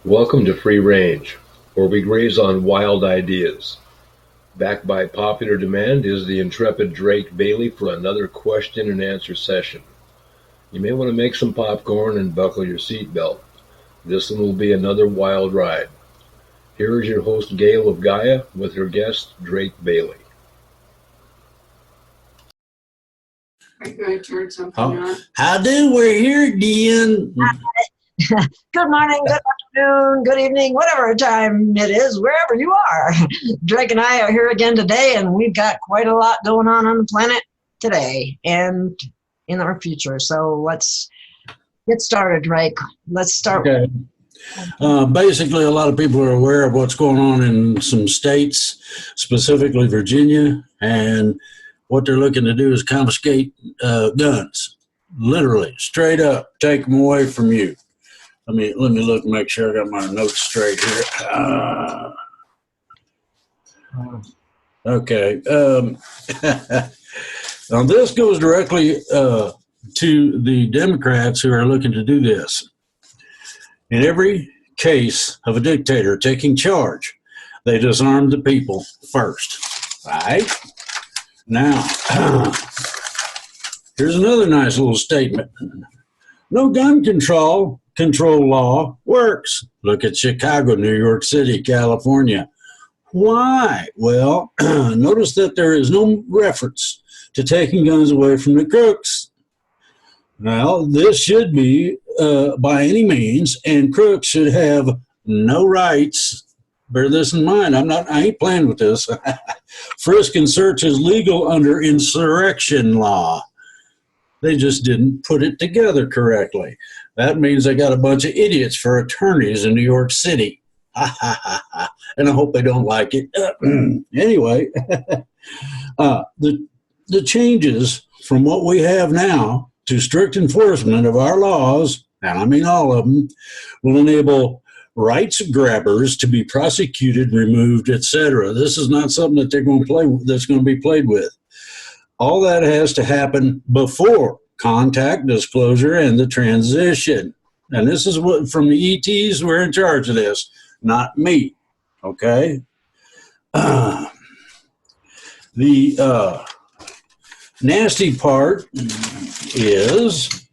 Welcome to Free Range, where we graze on wild ideas. Backed by popular demand is the intrepid Drake Bailey for another question and answer session. You may want to make some popcorn and buckle your seatbelt. This one will be another wild ride. Here is your host, Gail of Gaia, with her guest, Drake Bailey. Are you going to turn something on? How do we're here again? Good morning, good afternoon, good evening, whatever time it is, wherever you are. Drake and I are here again today, and we've got quite a lot going on the planet today and in our future. So let's get started, Drake. Let's start. Okay. Basically, a lot of people are aware of what's going on in some states, specifically Virginia, and what they're looking to do is confiscate guns. Literally, straight up, take them away from you. Let me look and make sure I got my notes straight here. Okay. Now this goes directly to the Democrats who are looking to do this. In every case of a dictator taking charge, they disarm the people first. Right? Now, here's another nice little statement. No gun control law works. Look at Chicago, New York City, California. Why? Well, notice that there is no reference to taking guns away from the crooks. Now, this should be by any means, and crooks should have no rights. Bear this in mind. I ain't playing with this. Frisk and search is legal under insurrection law. They just didn't put it together correctly. That means they got a bunch of idiots for attorneys in New York City. And I hope they don't like it. Anyway, the changes from what we have now to strict enforcement of our laws, and I mean all of them, will enable rights grabbers to be prosecuted, removed, etc. This is not something that they're going to play with, that's going to be played with. All that has to happen before contact, disclosure, and the transition. And this is what, from the ETs, we're in charge of this, not me, okay? The nasty part is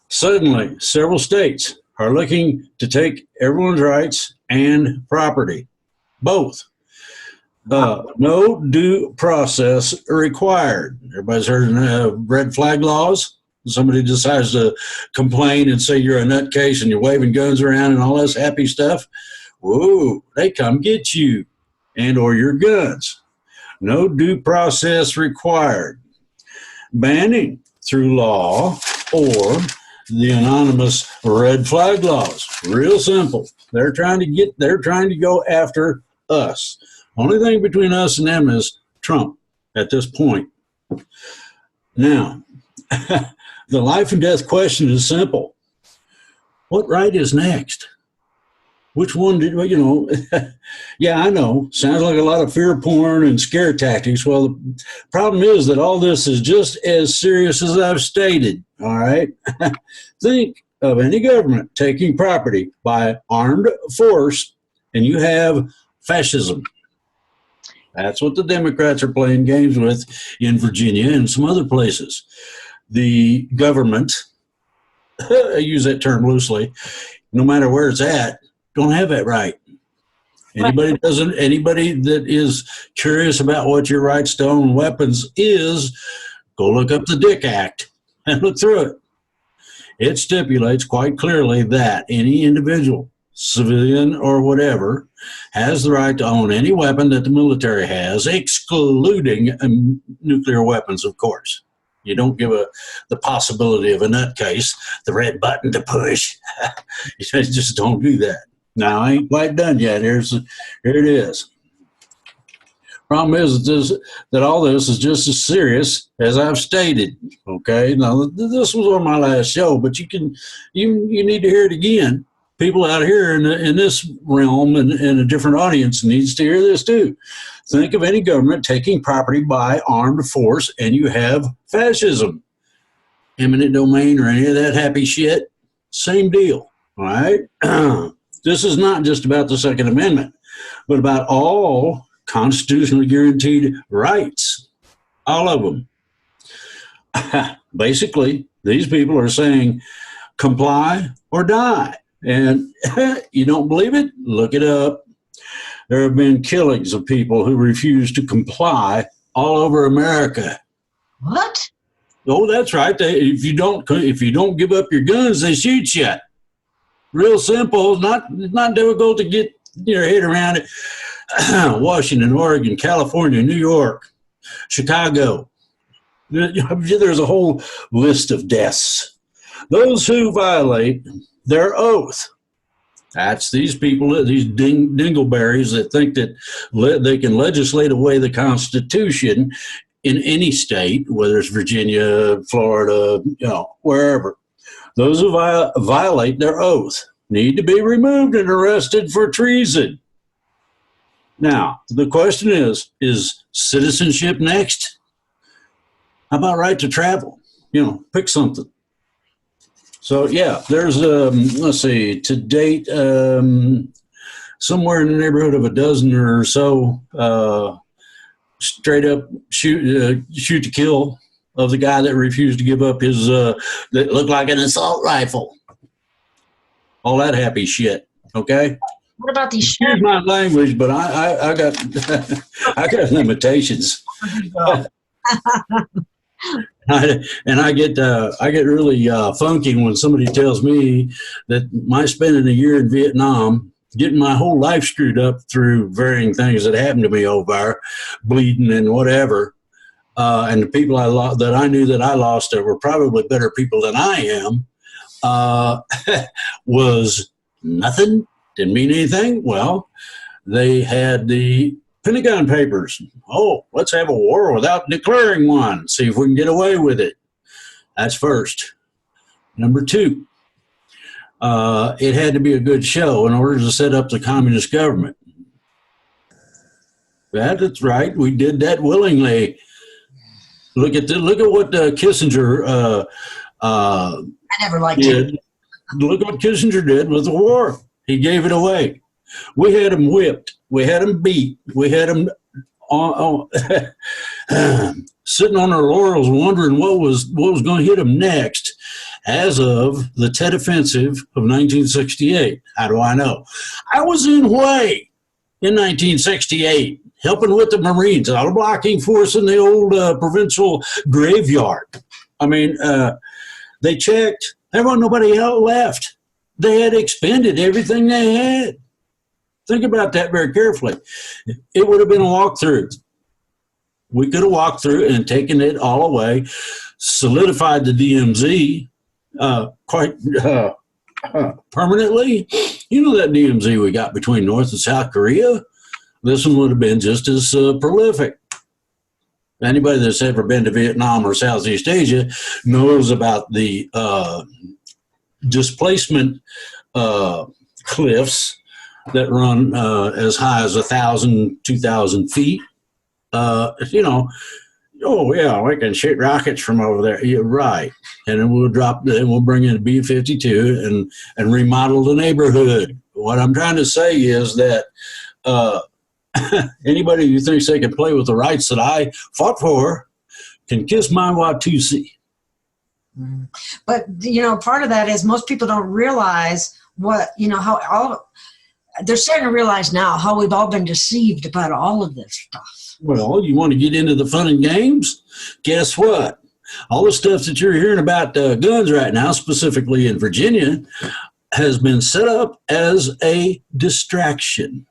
suddenly several states are looking to take everyone's rights and property, both. No due process required. Everybody's heard of red flag laws. Somebody decides to complain and say you're a nutcase and you're waving guns around and all this happy stuff. Whoa, they come get you and or your guns. No due process required. Banning through law or the anonymous red flag laws. Real simple. They're trying to go after us. Only thing between us and them is Trump at this point. Now, the life and death question is simple. What right is next? Which one yeah, I know. Sounds like a lot of fear porn and scare tactics. Well, the problem is that all this is just as serious as I've stated, all right? Think of any government taking property by armed force, and you have fascism. That's what the Democrats are playing games with in Virginia and some other places. The government, I use that term loosely, no matter where it's at, don't have that right. Anybody that is curious about what your rights to own weapons is, go look up the Dick Act and look through it. It stipulates quite clearly that any individual, civilian or whatever, has the right to own any weapon that the military has, excluding nuclear weapons, of course. You don't give the possibility of a nutcase the red button to push. You just don't do that. Now, I ain't quite done yet. Here it is. Problem is that all this is just as serious as I've stated. Okay, now this was on my last show, but you need to hear it again. People out here in this realm and a different audience needs to hear this too. Think of any government taking property by armed force, and you have fascism, eminent domain, or any of that happy shit. Same deal. All right. This is not just about the Second Amendment, but about all constitutionally guaranteed rights, all of them. Basically, these people are saying comply or die. And you don't believe it? Look it up. There have been killings of people who refuse to comply all over America. What? Oh, that's right. If you don't give up your guns, they shoot you. Real simple. Not difficult to get your head around it. Washington, Oregon, California, New York, Chicago. There's a whole list of deaths. Those who violate their oath. That's these people, these dingleberries that think that they can legislate away the Constitution in any state, whether it's Virginia, Florida, wherever. Those who violate their oath need to be removed and arrested for treason. Now, the question is citizenship next? How about right to travel? Pick something. So, yeah, there's, let's see, to date, somewhere in the neighborhood of a dozen or so straight up shoot to kill of the guy that refused to give up his, that looked like an assault rifle. All that happy shit, okay? What about these Excuse my language, but I got I got limitations. And I get really funky when somebody tells me that my spending a year in Vietnam, getting my whole life screwed up through varying things that happened to me over there, bleeding and whatever, and the people that I knew that I lost that were probably better people than I am, was nothing, didn't mean anything. Well, they had the Pentagon Papers. Oh, let's have a war without declaring one. See if we can get away with it. That's first. Number two, it had to be a good show in order to set up the communist government. That's right. We did that willingly. Look at what Kissinger I never liked did. it. Look what Kissinger did with the war. He gave it away. We had them whipped. We had them beat. We had them sitting on our laurels wondering what was going to hit them next as of the Tet Offensive of 1968. How do I know? I was in Hue in 1968 helping with the Marines, a blocking force in the old provincial graveyard. I mean, they checked. There wasn't nobody else left. They had expended everything they had. Think about that very carefully. It would have been a walkthrough. We could have walked through and taken it all away, solidified the DMZ quite permanently. You know that DMZ we got between North and South Korea? This one would have been just as prolific. Anybody that's ever been to Vietnam or Southeast Asia knows about the displacement cliffs that run as high as 1,000, 2,000 feet. Oh yeah, we can shoot rockets from over there. Yeah, right. And then we'll bring in a B-52 and remodel the neighborhood. What I'm trying to say is that anybody who thinks they can play with the rights that I fought for can kiss my Watusi. But, part of that is most people don't realize they're starting to realize now how we've all been deceived about all of this stuff. Well, you want to get into the fun and games? Guess what? All the stuff that you're hearing about guns right now, specifically in Virginia, has been set up as a distraction.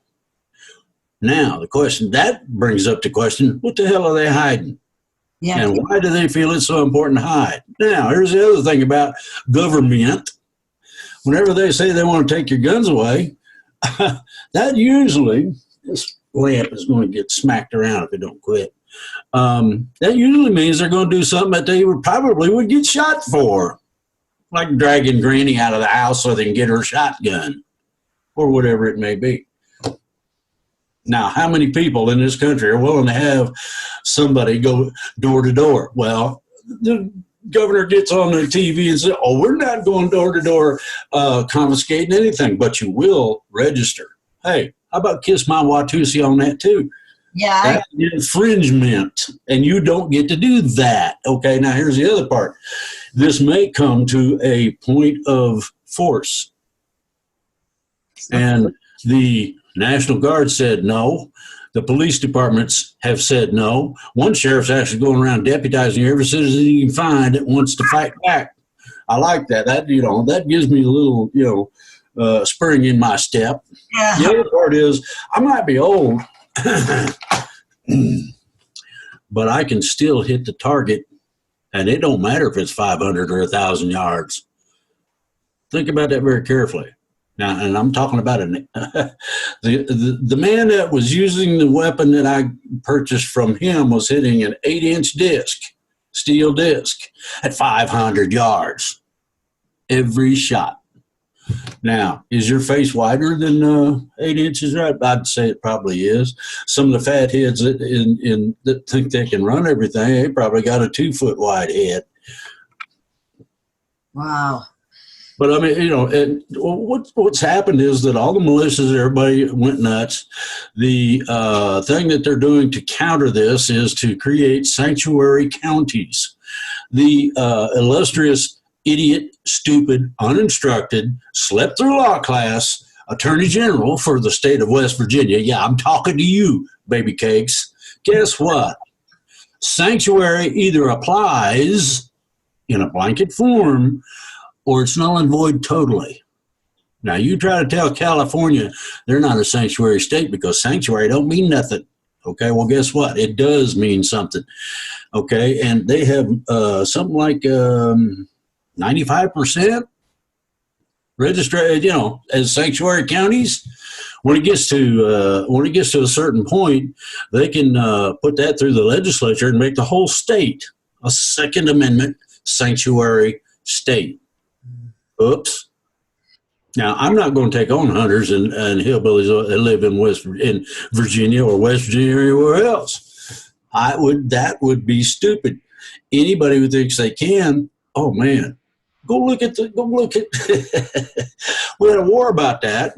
Now, that brings up the question, what the hell are they hiding? Yeah. And why do they feel it's so important to hide? Now, here's the other thing about government. Whenever they say they want to take your guns away, that usually, this lamp is going to get smacked around if it don't quit. That usually means they're going to do something that they probably would get shot for, like dragging Granny out of the house so they can get her shotgun or whatever it may be. Now, how many people in this country are willing to have somebody go door to door? Well, governor gets on the TV and says, "Oh, we're not going door to door confiscating anything, but you will register." Hey, how about kiss my Watusi on that too? Yeah. That's infringement, and you don't get to do that. Okay, now here's the other part. This may come to a point of force. And the National Guard said no. The police departments have said no. One sheriff's actually going around deputizing every citizen he can find that wants to fight back. I like that. That gives me a little, spring in my step. Yeah. The other part is I might be old, but I can still hit the target, and it don't matter if it's 500 or 1,000 yards. Think about that very carefully. Now, and I'm talking about the man that was using the weapon that I purchased from him was hitting an 8-inch disc, steel disc, at 500 yards every shot. Now, is your face wider than 8 inches? Right? I'd say it probably is. Some of the fat heads that think they can run everything, they probably got a 2-foot wide head. Wow. But I mean, what's happened is that all the militias, everybody went nuts. The thing that they're doing to counter this is to create sanctuary counties. The illustrious, idiot, stupid, uninstructed, slept through law class Attorney General for the state of West Virginia. Yeah, I'm talking to you, baby cakes. Guess what? Sanctuary either applies in a blanket form or it's null and void totally. Now, you try to tell California they're not a sanctuary state because sanctuary don't mean nothing. Okay, well, guess what? It does mean something. Okay, and they have something like 95% registered, as sanctuary counties. When it gets to a certain point, they can put that through the legislature and make the whole state a Second Amendment sanctuary state. Oops. Now, I'm not going to take on hunters and hillbillies that live in Virginia or West Virginia or anywhere else. That would be stupid. Anybody who thinks they can, oh man, go look at. We had a war about that.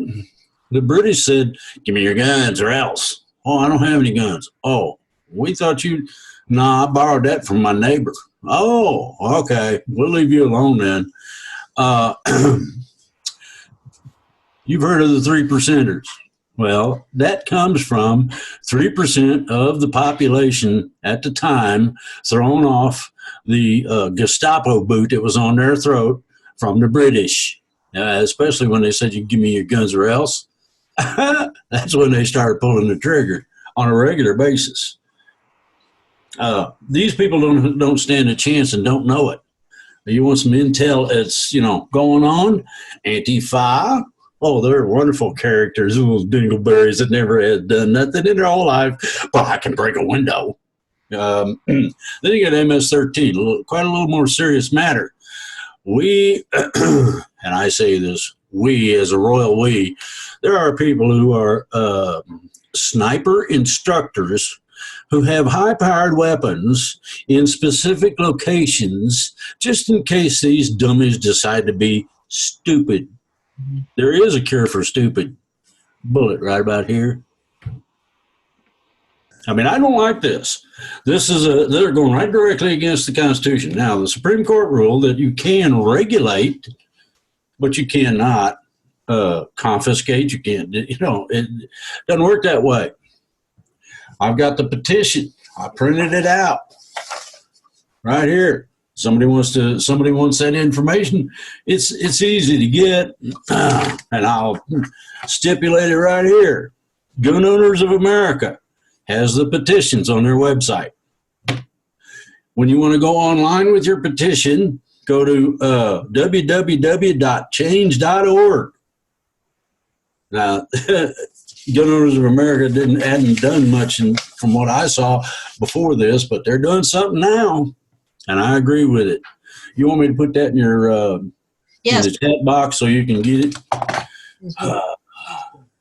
The British said, "Give me your guns or else." Oh, I don't have any guns. Oh, we thought I borrowed that from my neighbor. Oh, okay. We'll leave you alone then. You've heard of the 3%ers. Well, that comes from 3% of the population at the time thrown off the Gestapo boot that was on their throat from the British, especially when they said, "You give me your guns or else." That's when they started pulling the trigger on a regular basis. These people don't stand a chance and don't know it. You want some intel that's, going on? Antifa. Oh, they're wonderful characters, little dingleberries that never had done nothing in their whole life, but I can break a window. Then you got MS-13, quite a little more serious matter. We, and I say this, we as a royal we, there are people who are sniper instructors who have high-powered weapons in specific locations just in case these dummies decide to be stupid. There is a cure for stupid. Bullet right about here. I mean, I don't like this. They're going right directly against the Constitution. Now, the Supreme Court ruled that you can regulate, but you cannot confiscate. You can't, it doesn't work that way. I've got the petition. I printed it out right here. Somebody wants that information. It's easy to get, and I'll stipulate it right here. Gun Owners of America has the petitions on their website. When you want to go online with your petition, go to www.change.org. Now, Gun Owners of America hadn't done much from what I saw before this, but they're doing something now, and I agree with it. You want me to put that in your Yes. in the chat box so you can get it?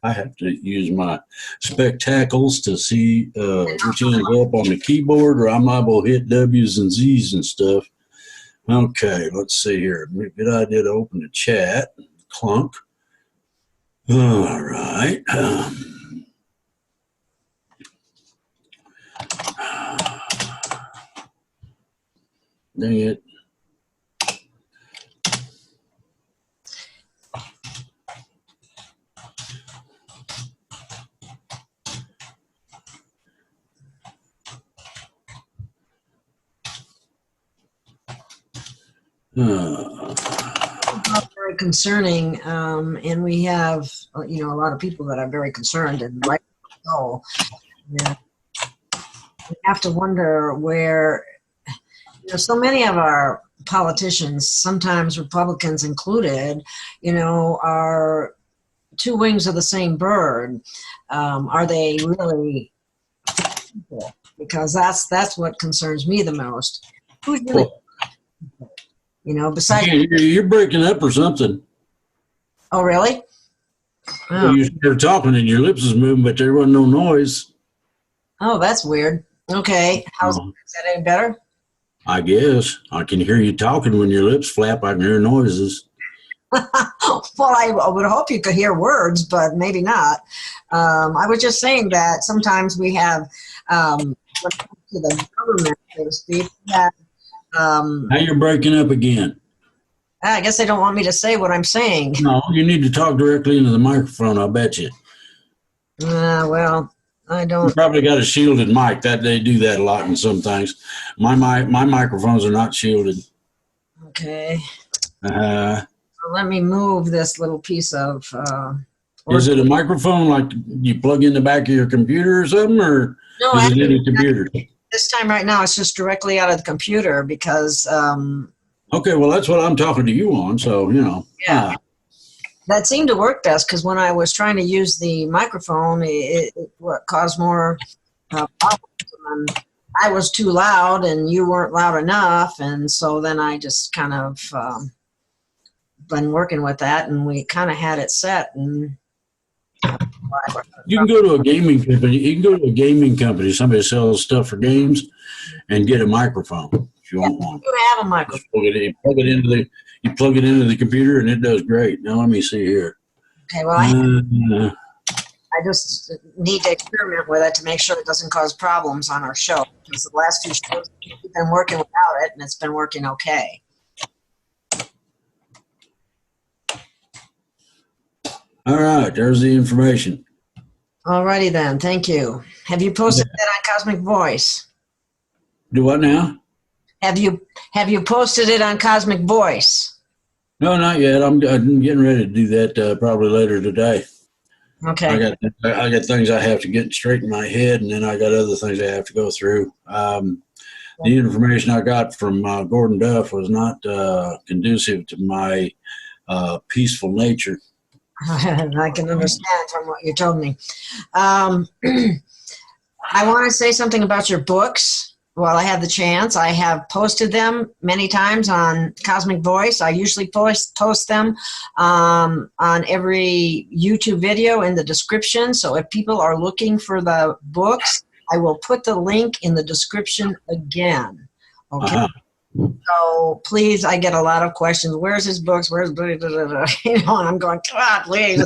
I have to use my spectacles to see which ends up on the keyboard, or I'm liable to hit W's and Z's and stuff. Okay, let's see here. Good idea to open the chat. Clunk. All right. Dang it. Very concerning, and we have, a lot of people that are very concerned and like so. Yeah. We have to wonder where, so many of our politicians, sometimes Republicans included, are two wings of the same bird. Are they really people? Because that's what concerns me the most. Who's really, besides. You're breaking up or something. Oh, really? Oh. You started talking and your lips was moving, but there wasn't no noise. Oh, that's weird. Okay. Is that any better? I guess. I can hear you talking when your lips flap. I can hear noises. Well, I would hope you could hear words, but maybe not. I was just saying that sometimes we have, when it comes to the government, so to speak, that. Now you're breaking up again. I guess they don't want me to say what I'm saying. No, you need to talk directly into the microphone, I'll bet you. Well, I don't. You probably got a shielded mic. That they do that a lot in some things. My microphones are not shielded. Okay. So let me move this little piece of. Is it a microphone like you plug in the back of your computer or something, or no, is actually, it in the computer? This time right now, it's just directly out of the computer because. Okay, well, that's what I'm talking to you on, so, Yeah. That seemed to work best because when I was trying to use the microphone, it caused more problems. And I was too loud and you weren't loud enough. And so then I just kind of been working with that and we kind of had it set. And you can go to a gaming company. You can go to a gaming company. Somebody sells stuff for games and get a microphone. If you want one. You have a microphone. You plug it into the computer and it does great. Now let me see here. Okay, well I just need to experiment with it to make sure it doesn't cause problems on our show. Because the last few shows we've been working without it and it's been working okay. All right, there's the information. All righty then, thank you. Have you posted that on Cosmic Voice? Do what now? Have you posted it on Cosmic Voice? No, not yet. I'm getting ready to do that probably later today. Okay. I got things I have to get straight in my head, and then I got other things I have to go through. The information I got from Gordon Duff was not conducive to my peaceful nature. I can understand from what you told me. I want to say something about your books. While I have the chance, I have posted them many times on Cosmic Voice. I usually post them on every YouTube video in the description. So if people are looking for the books, I will put the link in the description again. Okay. Uh-huh. So please, I get a lot of questions. Where's his books? Where's and I'm going, God, please.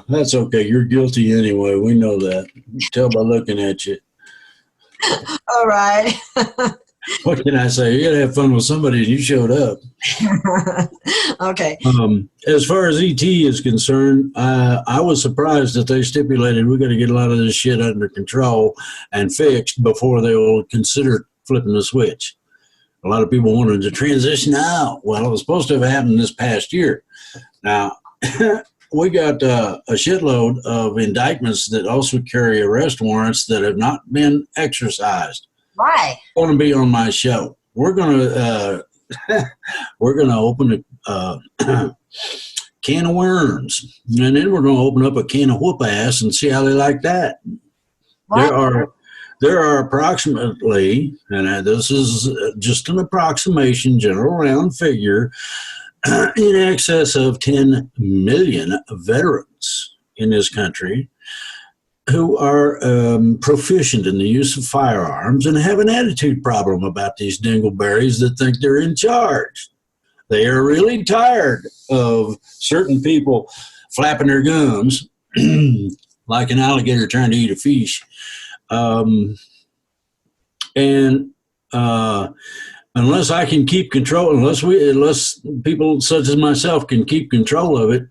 That's okay. You're guilty anyway. We know that. Tell by looking at you. All right. What can I say? You got to have fun with somebody, and you showed up. Okay. As far as ET is concerned, I was surprised that they stipulated we got to get a lot of this shit under control and fixed before they will consider flipping the switch. A lot of people wanted to transition out. Well, it was supposed to have happened this past year. Now, we got a shitload of indictments that also carry arrest warrants that have not been exercised. Why? Going to be on my show. We're gonna open a can of worms, and then we're gonna open up a can of whoop ass and see how they like that. What? There are approximately, and this is just an approximation, general round figure, in excess of 10 million veterans in this country. who are proficient in the use of firearms and have an attitude problem about these dingleberries that think they're in charge. They are really tired of certain people flapping their gums like an alligator trying to eat a fish. Unless I can keep control, unless people such as myself can keep control of it,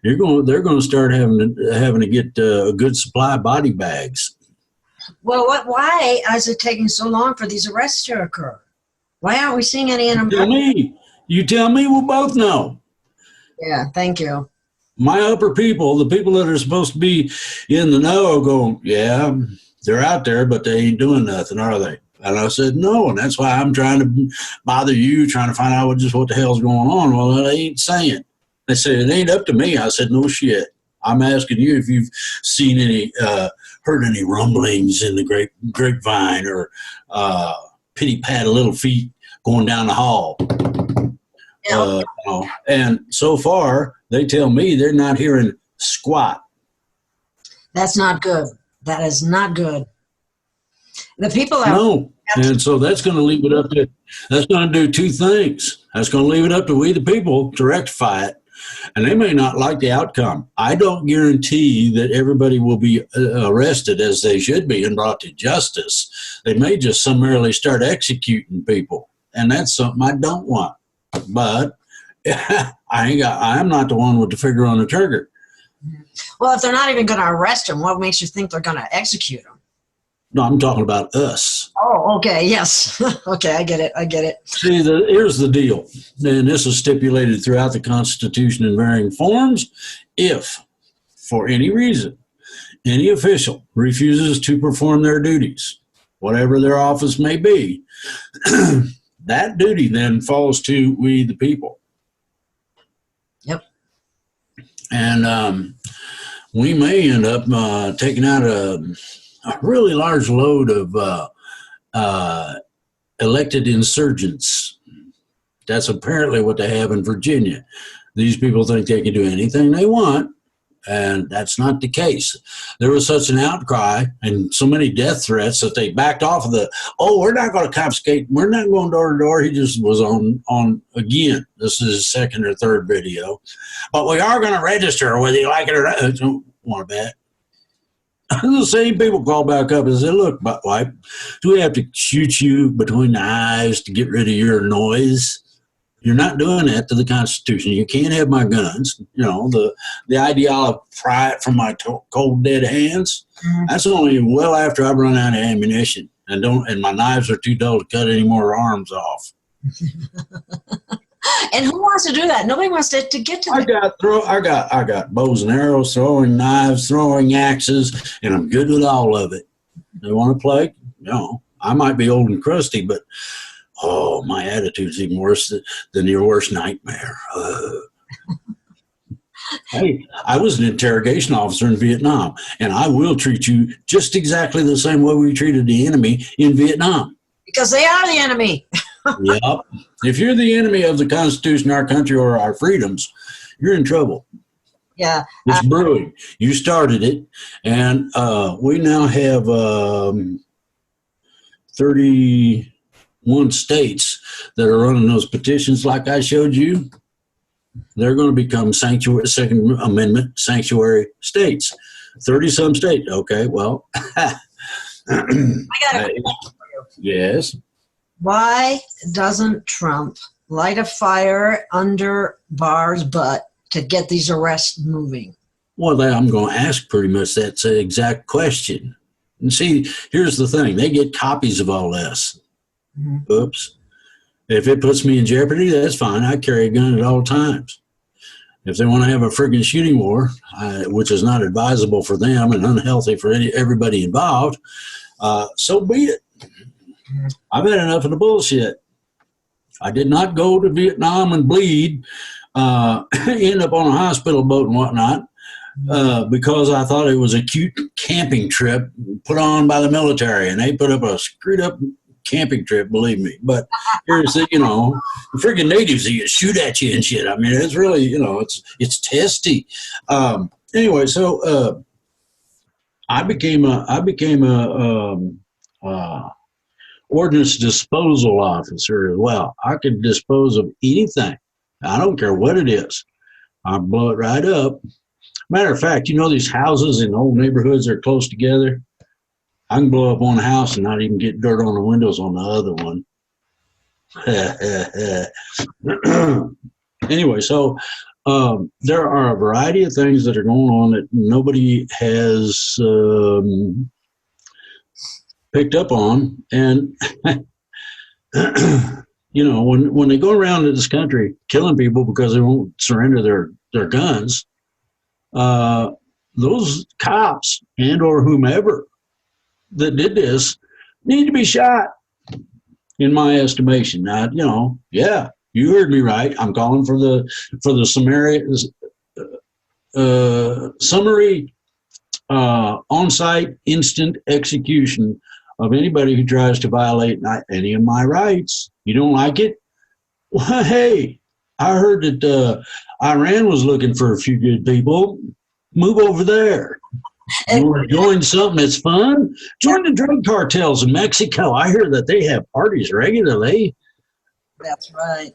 they're going to start having to get a good supply of body bags. Well, why is it taking so long for these arrests to occur? Why aren't we seeing any in them? You tell me, we'll both know. Yeah, thank you. My upper people, the people that are supposed to be in the know, go, yeah, they're out there, but they ain't doing nothing, are they? And I said, no, and that's why I'm trying to bother you, trying to find out what the hell's going on. Well, they ain't saying. They said, it ain't up to me. I said, no shit. I'm asking you if you've seen any, heard any rumblings in the grapevine or pitty-pat of little feet going down the hall. Yeah. And so far, they tell me they're not hearing squat. That's not good. That is not good. The people out. No. And so that's going to leave it up to, that's going to do two things. That's going to leave it up to we, the people, to rectify it. And they may not like the outcome. I don't guarantee that everybody will be arrested as they should be and brought to justice. They may just summarily start executing people. And that's something I don't want. But I'm not the one with the finger on the trigger. Well, if they're not even going to arrest them, what makes you think they're going to execute them? No, I'm talking about us. Oh, okay, yes. Okay, I get it. See, here's the deal, and this is stipulated throughout the Constitution in varying forms. If, for any reason, any official refuses to perform their duties, whatever their office may be, that duty then falls to we, the people. Yep. And we may end up taking out a really large load of elected insurgents. That's apparently what they have in Virginia. These people think they can do anything they want, and that's not the case. There was such an outcry and so many death threats that they backed off of we're not going to confiscate, we're not going door to door. He just was on again. This is his second or third video. But we are going to register whether you like it or not. I don't want to bet. The same people call back up and say, look, buttwipe, do we have to shoot you between the eyes to get rid of your noise? You're not doing that to the Constitution. You can't have my guns. You know, the idea of pry it from my cold, dead hands, that's only well after I've run out of ammunition and my knives are too dull to cut any more arms off. And who wants to do that? Nobody wants to get to that. I got bows and arrows, throwing knives, throwing axes, and I'm good with all of it. They want to play? No. I might be old and crusty, but my attitude's even worse than your worst nightmare. Hey, I was an interrogation officer in Vietnam, and I will treat you just exactly the same way we treated the enemy in Vietnam. Because they are the enemy. Yep. If you're the enemy of the Constitution, our country, or our freedoms, you're in trouble. Yeah. It's brewing. You started it, and we now have 31 states that are running those petitions like I showed you. They're going to become Second Amendment sanctuary states. 30-some states. Okay, well. I got a question for you. Yes. Why doesn't Trump light a fire under Barr's butt to get these arrests moving? Well, I'm going to ask pretty much that exact question. And see, here's the thing. They get copies of all this. Mm-hmm. Oops. If it puts me in jeopardy, that's fine. I carry a gun at all times. If they want to have a friggin' shooting war, which is not advisable for them and unhealthy for everybody involved, so be it. I've had enough of the bullshit. I did not go to Vietnam and bleed, end up on a hospital boat and whatnot, because I thought it was a cute camping trip put on by the military, and they put up a screwed up camping trip, believe me. But here's the, the freaking natives, they shoot at you and shit. I mean, it's really, it's testy. Anyway, so I became a ordnance disposal officer as well. I could dispose of anything. I don't care what it is. I blow it right up. Matter of fact, you know these houses in old neighborhoods are close together? I can blow up one house and not even get dirt on the windows on the other one. Anyway, so there are a variety of things that are going on that nobody has picked up on. And, you know, when they go around in this country killing people because they won't surrender their guns, those cops and or whomever that did this need to be shot, in my estimation. Now, you know, yeah, you heard me right. I'm calling for the summary on-site instant execution of anybody who tries to violate any of my rights. You don't like it? Well, hey, I heard that Iran was looking for a few good people. Move over there. You want to join something that's fun? Join the drug cartels in Mexico. I hear that they have parties regularly. That's right.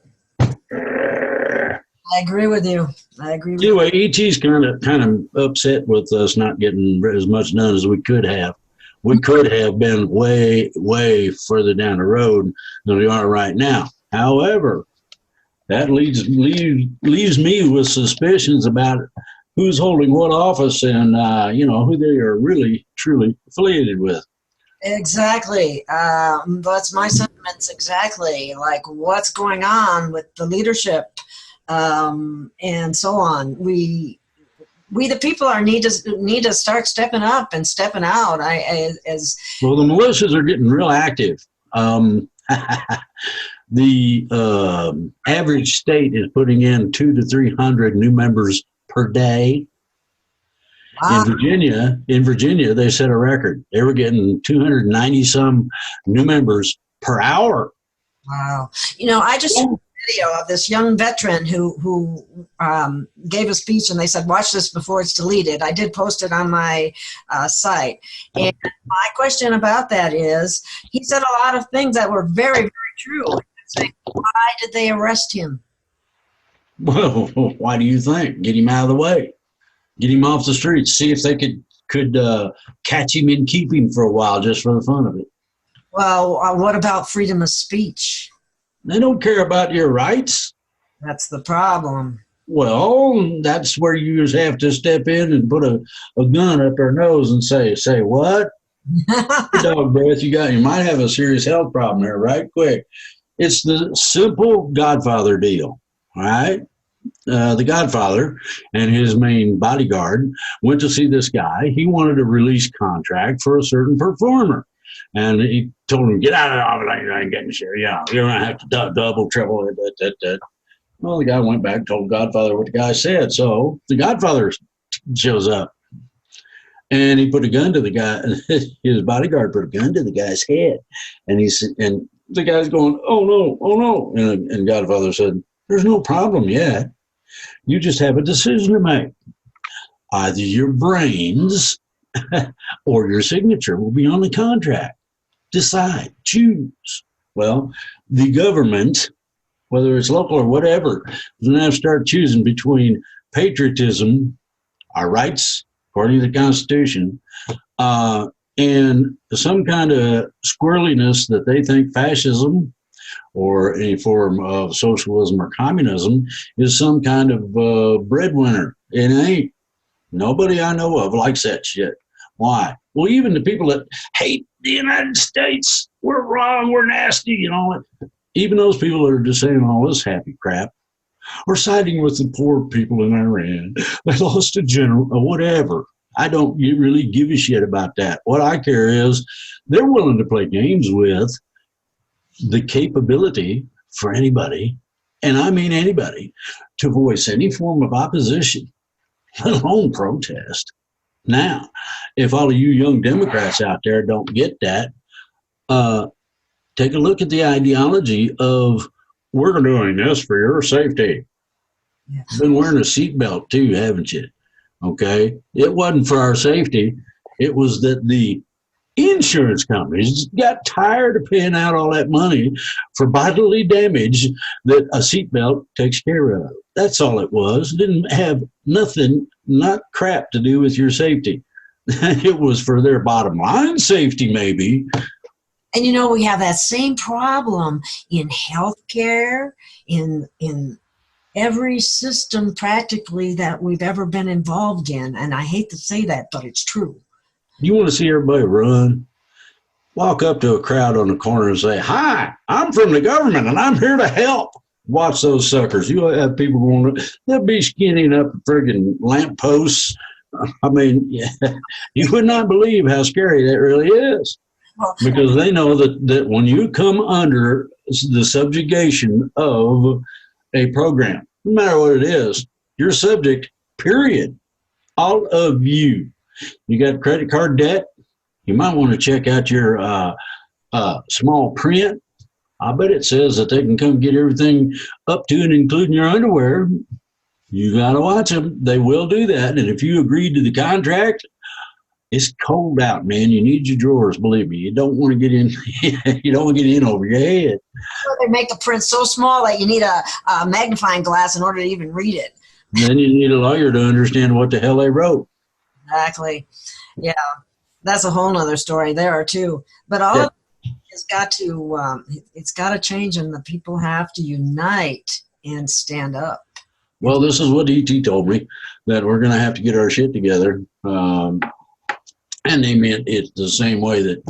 I agree with you. Anyway, ET's kind of upset with us not getting as much done as we could have. We could have been way, way further down the road than we are right now. However, that leaves me with suspicions about who's holding what office and, you know, who they are really, truly affiliated with. Exactly. That's my sentiments exactly. Like what's going on with the leadership and so on. We the people need to start stepping up and stepping out. Well, the militias are getting real active. The average state is putting in 200 to 300 new members per day. Wow. In Virginia, they set a record. They were getting 290 some new members per hour. Wow! You know, I just saw a video of this young veteran who gave a speech, and they said, "Watch this before it's deleted." I did post it on my site, and my question about that is, he said a lot of things that were very, very true. Like, why did they arrest him? Well, why do you think? Get him out of the way. Get him off the streets. See if they could catch him and keep him for a while just for the fun of it. Well, what about freedom of speech? They don't care about your rights. That's the problem. Well, that's where you just have to step in and put a gun up their nose and say what? Dog breath you might have a serious health problem there right quick. It's the simple Godfather deal, all right? The Godfather and his main bodyguard went to see this guy. He wanted a release contract for a certain performer. And he told him, get out of the office. I ain't getting shit. Yeah, you're going to have to double, triple it. Well, the guy went back and told Godfather what the guy said. So the Godfather shows up. And he put a gun to the guy. His bodyguard put a gun to the guy's head. And the guy's going, oh, no. And Godfather said, there's no problem yet. You just have a decision to make. Either your brains or your signature will be on the contract. Decide. Choose. Well, the government, whether it's local or whatever, is going to have to start choosing between patriotism, our rights, according to the Constitution, and some kind of squirreliness that they think fascism or any form of socialism or communism is some kind of breadwinner. It ain't. Nobody I know of likes that shit. Why? Well, even the people that hate the United States, we're wrong, we're nasty, you know. Even those people that are just saying all this happy crap are siding with the poor people in Iran. They lost a general or whatever. I don't really give a shit about that. What I care is they're willing to play games with the capability for anybody, and I mean anybody, to voice any form of opposition, let alone protest. Now, if all of you young Democrats out there don't get that, take a look at the ideology of we're doing this for your safety. Yeah. Been wearing a seatbelt too, haven't you? Okay, it wasn't for our safety. It was that the insurance companies got tired of paying out all that money for bodily damage that a seatbelt takes care of. That's all it was. It didn't have nothing, not crap, to do with your safety. It was for their bottom line safety, maybe. And we have that same problem in healthcare, in every system practically that we've ever been involved in. And I hate to say that, but it's true. You want to see everybody run? Walk up to a crowd on the corner and say, "Hi, I'm from the government and I'm here to help." Watch those suckers. You'll have people going, they'll be skinning up friggin' lampposts. I mean, you would not believe how scary that really is. Because they know that when you come under the subjugation of a program, no matter what it is, you're subject, period. All of you. You got credit card debt? You might want to check out your small print. I bet it says that they can come get everything up to and including your underwear. You got to watch them. They will do that. And if you agreed to the contract, it's cold out, man. You need your drawers, believe me. You don't want to get in. You don't want to get in over your head. They make the print so small that you need a magnifying glass in order to even read it. And then you need a lawyer to understand what the hell they wrote. Exactly. Yeah, that's a whole nother story there too. But all of it has got to it's got to change, and the people have to unite and stand up. Well, this is what E.T. told me, that we're going to have to get our shit together. And they meant it the same way that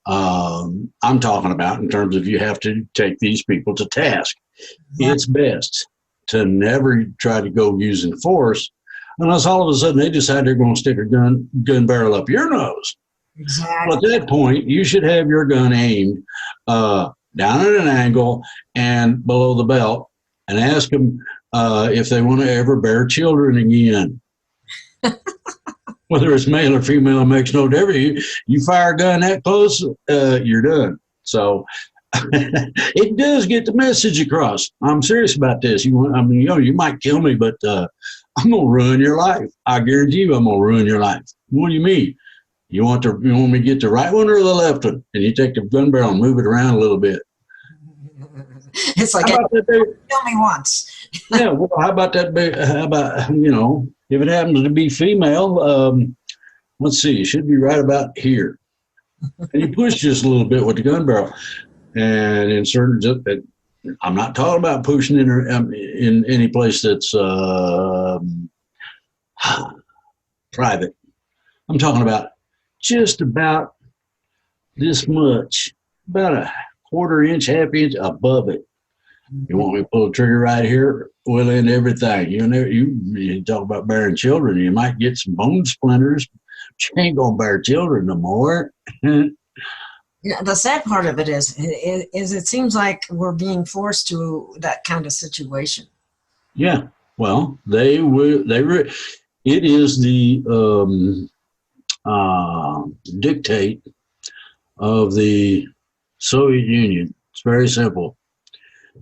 I'm talking about, in terms of you have to take these people to task. Yeah. It's best to never try to go using force unless all of a sudden they decide they're going to stick a gun barrel up your nose. Exactly. Well, at that point, you should have your gun aimed down at an angle and below the belt, and ask them if they want to ever bear children again. Whether it's male or female, it makes no difference. You fire a gun that close, you're done. So it does get the message across. I'm serious about this. You might kill me, but I'm gonna ruin your life. I guarantee you, I'm gonna ruin your life. What do you mean? You want me to get the right one or the left one? And you take the gun barrel and move it around a little bit. It's like, kill me once. Yeah, well, how about that? How about, if it happens to be female, let's see, it should be right about here. And you push just a little bit with the gun barrel and insert it. I'm not talking about pushing in any place that's private. I'm talking about just about this much, about a quarter inch, half inch above it. You want me to pull the trigger right here? We'll end everything. You talk about bearing children, you might get some bone splinters, but you ain't gonna bear children no more. The sad part of it is it seems like we're being forced to that kind of situation. Yeah, well, it is the dictate of the Soviet Union. It's very simple.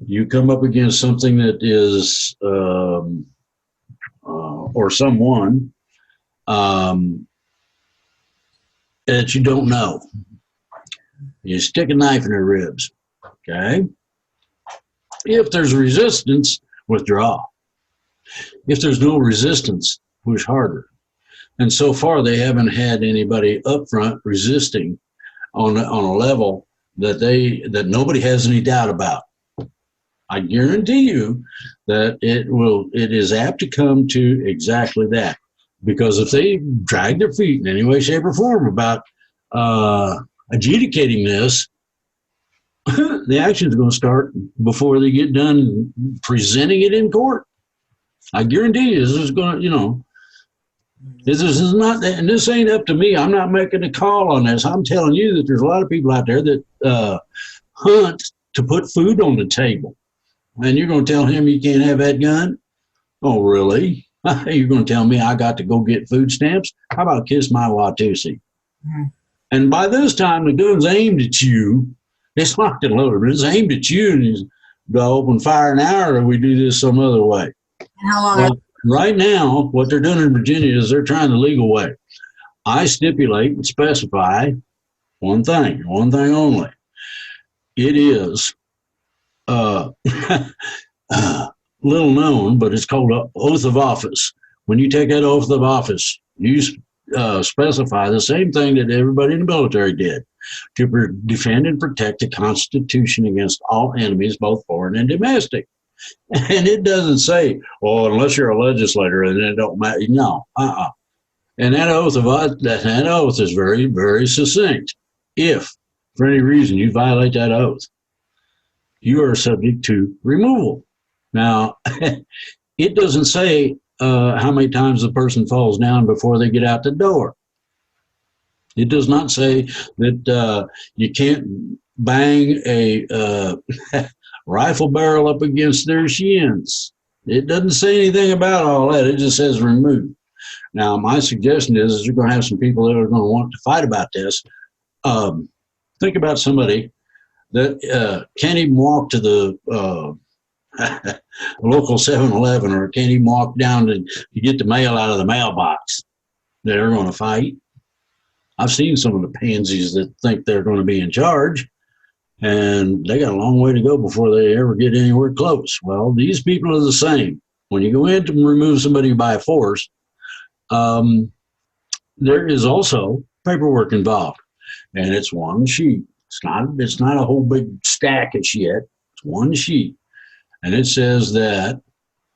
You come up against something that is, or someone that you don't know. You stick a knife in their ribs, okay? If there's resistance, withdraw. If there's no resistance, push harder. And so far, they haven't had anybody up front resisting on a level that nobody has any doubt about. I guarantee you that it is apt to come to exactly that. Because if they drag their feet in any way, shape, or form about adjudicating this, the action is going to start before they get done presenting it in court. I guarantee you, this is going to, this is not, and this ain't up to me. I'm not making a call on this. I'm telling you that there's a lot of people out there that hunt to put food on the table. And you're going to tell him you can't have that gun? Oh, really? You're going to tell me I got to go get food stamps? How about kiss my Watusi? Mm-hmm. And by this time, the gun's aimed at you. It's locked and loaded, but it's aimed at you. And do I open fire now, or do we do this some other way? How long? Well, right now, what they're doing in Virginia is they're trying the legal way. I stipulate and specify one thing only. It is little known, but it's called an oath of office. When you take that oath of office, you specify the same thing that everybody in the military did, to defend and protect the Constitution against all enemies, both foreign and domestic. And it doesn't say, well, unless you're a legislator, then it don't matter. No, And that oath is very, very succinct. If, for any reason, you violate that oath, you are subject to removal. Now, it doesn't say how many times the person falls down before they get out the door. It does not say that you can't bang a rifle barrel up against their shins. It doesn't say anything about all that. It just says remove. Now, my suggestion is you're going to have some people that are going to want to fight about this. Think about somebody that can't even walk to the local 7-Eleven, or can't even walk down to get the mail out of the mailbox. They're going to fight. I've seen some of the pansies that think they're going to be in charge, and they got a long way to go before they ever get anywhere close. Well, these people are the same. When you go in to remove somebody by force, there is also paperwork involved, and it's one sheet. It's not a whole big stack of shit. It's one sheet, and it says that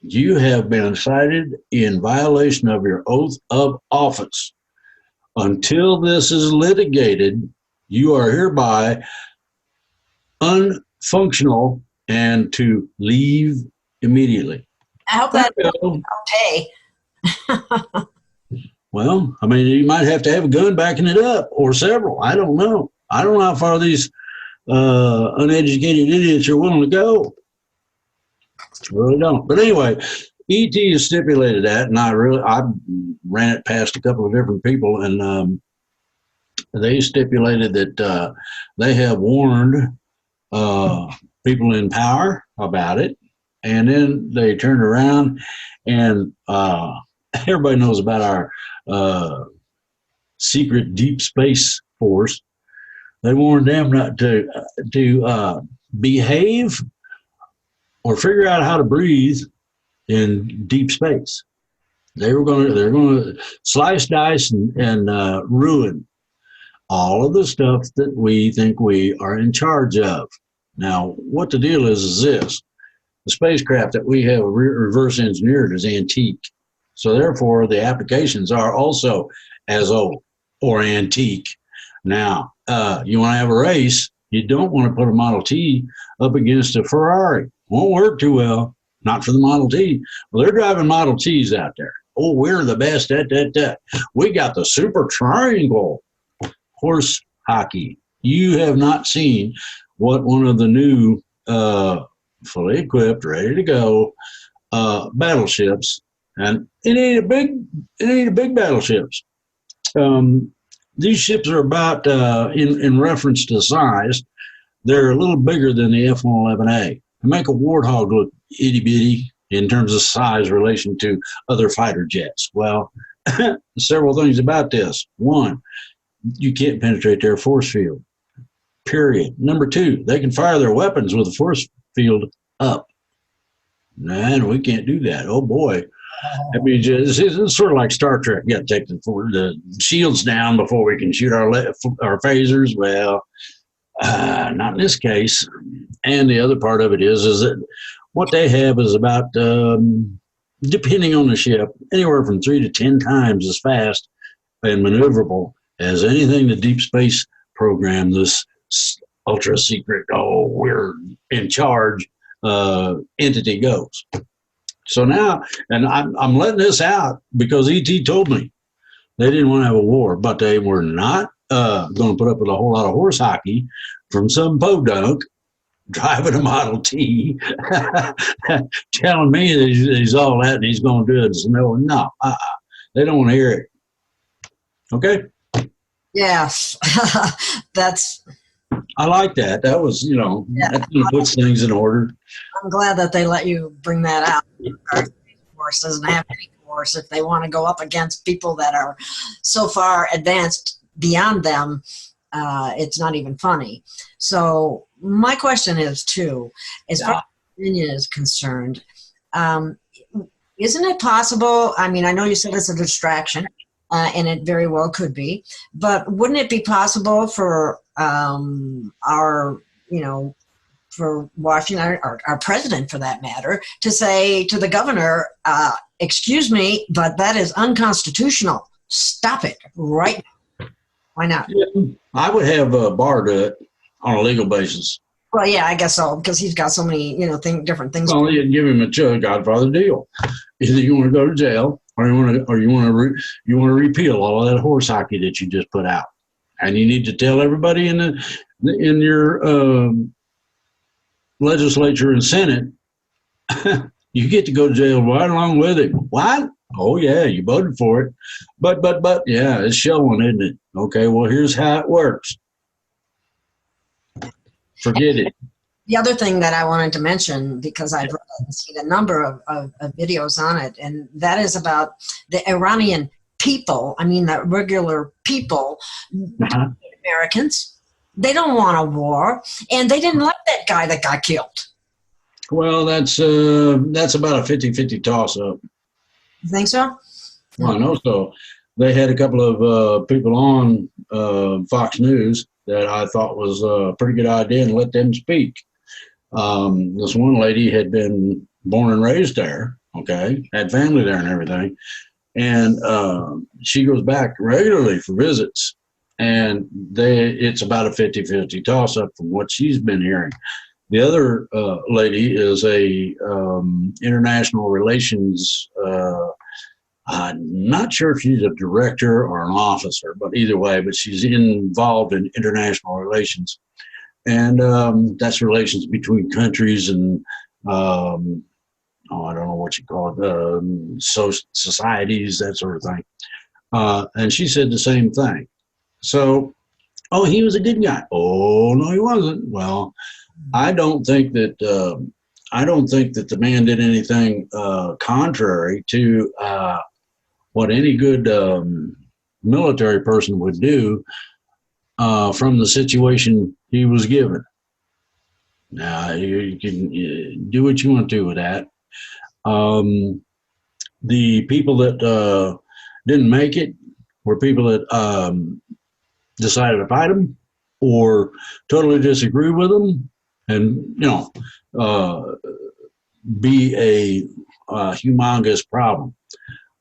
you have been cited in violation of your oath of office. Until this is litigated, you are hereby unfunctional and to leave immediately. I hope that okay. Well, I mean, you might have to have a gun backing it up, or several. I don't know. I don't know how far these uneducated idiots are willing to go. I really don't. But anyway, ET has stipulated that, and I ran it past a couple of different people, and they stipulated that they have warned people in power about it, and then they turned around and everybody knows about our secret deep space force. They warned them not to behave or figure out how to breathe in deep space. They're going to slice, dice, and ruin all of the stuff that we think we are in charge of. Now, what the deal is this: the spacecraft that we have reverse engineered is antique, so therefore the applications are also as old or antique. Now, you want to have a race, you don't want to put a Model T up against a Ferrari. Won't work too well. Not for the Model T. Well, they're driving Model Ts out there. Oh, we're the best at that. We got the super triangle horse hockey. You have not seen what one of the new fully equipped, ready to go battleships, and it ain't a big battleships. These ships are about in reference to size, they're a little bigger than the F-111A. They make a Warthog look itty bitty in terms of size relation to other fighter jets. Well, several things about this. One, you can't penetrate their force field, period. Number two, they can fire their weapons with a force field up. Man, we can't do that. Oh boy. I mean, it's sort of like Star Trek. You got to take the shields down before we can shoot our phasers. Well, not in this case. And the other part of it is that what they have is about, depending on the ship, anywhere from 3 to 10 times as fast and maneuverable as anything the deep space program, this ultra secret, we're in charge entity goes. So now, and I'm letting this out because ET told me they didn't want to have a war, but they were not going to put up with a whole lot of horse hockey from some podunk driving a Model T, telling me that he's all that and he's going to do it. So no, they don't want to hear it. Okay? Yes, that's. I like that. That was, that puts things in order. I'm glad that they let you bring that out. Our Space Force doesn't have any force if they want to go up against people that are so far advanced beyond them. It's not even funny. So my question is, too, as far as Virginia is concerned, isn't it possible, I mean, I know you said it's a distraction, and it very well could be, but wouldn't it be possible for for Washington, our president for that matter, to say to the governor, excuse me, but that is unconstitutional. Stop it right now. Why not? Yeah, I would have Barr do it on a legal basis. Well, yeah, I guess so, because he's got so many, different things. Well, you'd give him a Godfather deal. Either you want to go to jail, or you want to repeal all of that horse hockey that you just put out, and you need to tell everybody in your legislature and Senate, you get to go to jail right along with it. What? Oh yeah, you voted for it, but yeah, it's showing, isn't it? Okay, well here's how it works. Forget it. The other thing that I wanted to mention, because I've seen a number of videos on it, and that is about the Iranian people. I mean, the regular people, Americans. They don't want a war, and they didn't like that guy that got killed. Well, that's about a 50-50 toss-up. You think so? Well, I know so. They had a couple of people on Fox News that I thought was a pretty good idea, and let them speak. This one lady had been born and raised there, okay, had family there and everything, and she goes back regularly for visits. And it's about a 50-50 toss-up from what she's been hearing. The other lady is a international relations, I'm not sure if she's a director or an officer, but either way, but she's involved in international relations. And that's relations between countries and, I don't know what you call it, societies, that sort of thing. And she said the same thing. So, he was a good guy. Oh, no, he wasn't. Well, I don't think that the man did anything contrary to what any good military person would do from the situation he was given. Now, you can do what you want to with that. The people that didn't make it were people that decided to fight them or totally disagree with them, and be a humongous problem.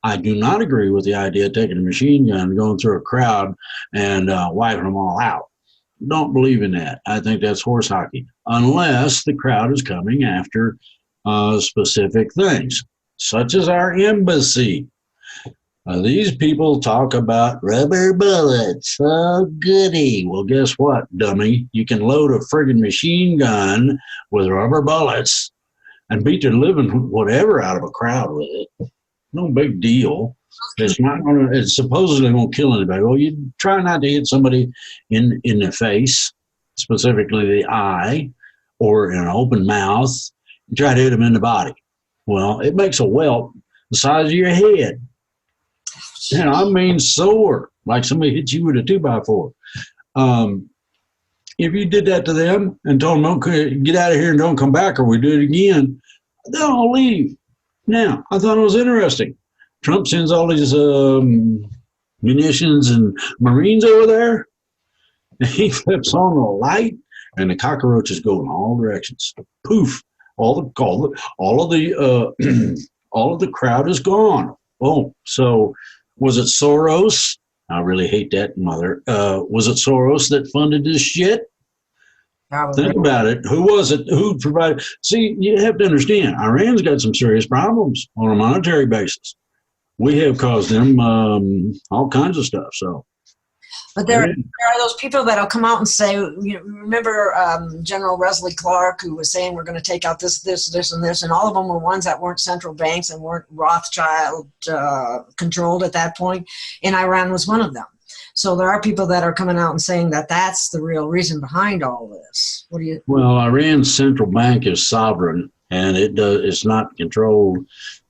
I do not agree with the idea of taking a machine gun, going through a crowd, and wiping them all out. Don't believe in that. I think that's horse hockey, unless the crowd is coming after specific things, such as our embassy. These people talk about rubber bullets. Oh, goody. Well, guess what, dummy? You can load a friggin' machine gun with rubber bullets and beat the living whatever out of a crowd with it. No big deal. It's supposedly won't kill anybody. Well, you try not to hit somebody in the face, specifically the eye, or in an open mouth. You try to hit them in the body. Well, it makes a welt the size of your head. Sore, like somebody hit you with a 2x4. If you did that to them and told them, okay, get out of here and don't come back or we do it again, they'll all leave. Now, I thought it was interesting. Trump sends all these munitions and Marines over there, and he flips on the light, and the cockroaches go in all directions. Poof! All of the crowd is gone. Oh, so was it Soros? I really hate that mother. Was it Soros that funded this shit? Probably. Think about it. Who was it? Who provided? See, you have to understand, Iran's got some serious problems on a monetary basis. We have caused them all kinds of stuff. So, but there are those people that'll come out and say, remember General Wesley Clark, who was saying we're going to take out this, and this, and all of them were ones that weren't central banks and weren't Rothschild controlled at that point, and Iran was one of them. So there are people that are coming out and saying that that's the real reason behind all this. What do you? Well, Iran's central bank is sovereign, and it's not controlled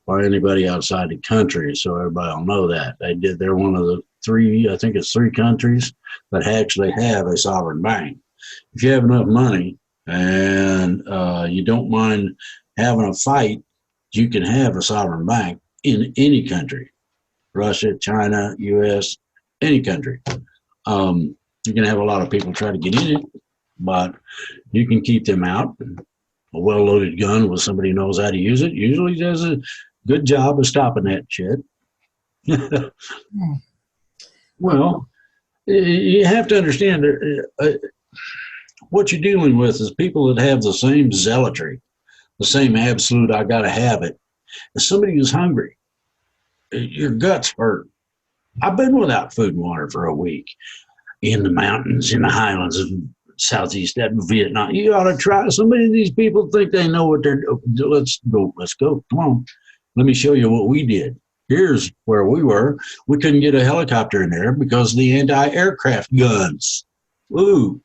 by anybody outside the country, so everybody will know that. They're one of the three, I think it's three countries that actually have a sovereign bank. If you have enough money and you don't mind having a fight, you can have a sovereign bank in any country. Russia, China, US, any country. You can have a lot of people try to get in it, but you can keep them out. A well-loaded gun with somebody who knows how to use it usually does a good job of stopping that shit. Well, you have to understand what you're dealing with is people that have the same zealotry, the same absolute I gotta have it. As somebody who's hungry, your guts hurt. I've been without food and water for a week in the mountains, in the highlands of Southeast Vietnam. You ought to try. So many of these people think they know what they're doing. Let's go. Come on. Let me show you what we did. Here's where we were. We couldn't get a helicopter in there because of the anti-aircraft guns. Ooh.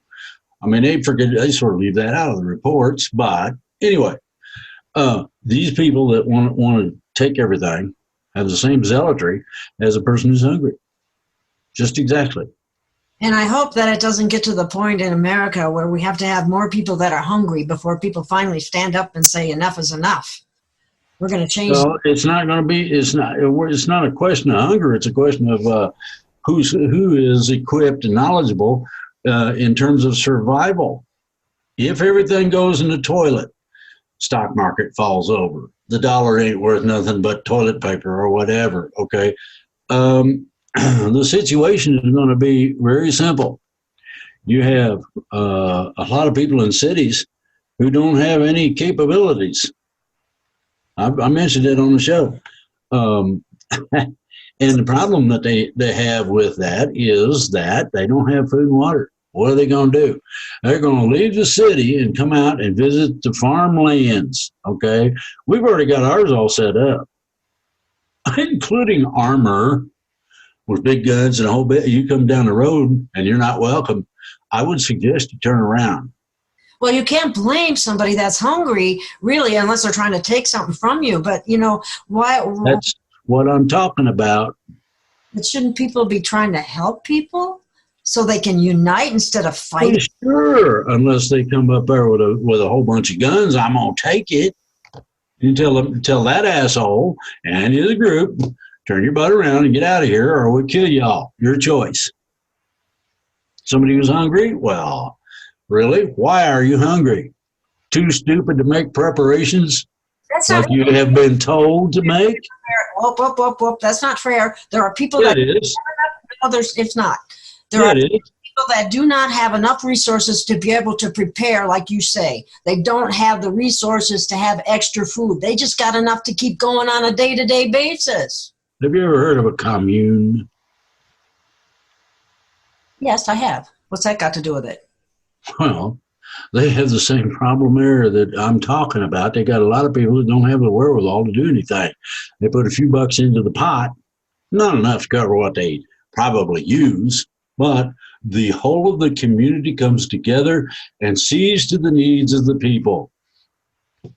I mean, they sort of leave that out of the reports. But anyway, these people that want to take everything have the same zealotry as a person who's hungry. Just exactly. And I hope that it doesn't get to the point in America where we have to have more people that are hungry before people finally stand up and say enough is enough. We're going to change. Well, it's not going to be. It's not a question of hunger. It's a question of who is equipped and knowledgeable in terms of survival. If everything goes in the toilet, stock market falls over. The dollar ain't worth nothing but toilet paper or whatever. Okay. The situation is going to be very simple. You have a lot of people in cities who don't have any capabilities. I mentioned it on the show. And the problem that they have with that is that they don't have food and water. What are they going to do? They're going to leave the city and come out and visit the farmlands. Okay. We've already got ours all set up, including armor with big guns and a whole bit. You come down the road and you're not welcome. I would suggest you turn around. Well, you can't blame somebody that's hungry, really, unless they're trying to take something from you. But, why? That's what I'm talking about. But shouldn't people be trying to help people so they can unite instead of fighting? Well, sure, unless they come up there with a whole bunch of guns, I'm going to take it. You tell that asshole and his group, turn your butt around and get out of here or we'll kill y'all. Your choice. Somebody who's hungry? Well, really? Why are you hungry? Too stupid to make preparations like you have been told to make? Whoop. That's not fair. There are people that... It is. No, it's not. There are people that do not have enough resources to be able to prepare, like you say. They don't have the resources to have extra food. They just got enough to keep going on a day-to-day basis. Have you ever heard of a commune? Yes, I have. What's that got to do with it? Well, they have the same problem there that I'm talking about. They got a lot of people that don't have the wherewithal to do anything. They put a few bucks into the pot, not enough to cover what they probably use, but the whole of the community comes together and sees to the needs of the people.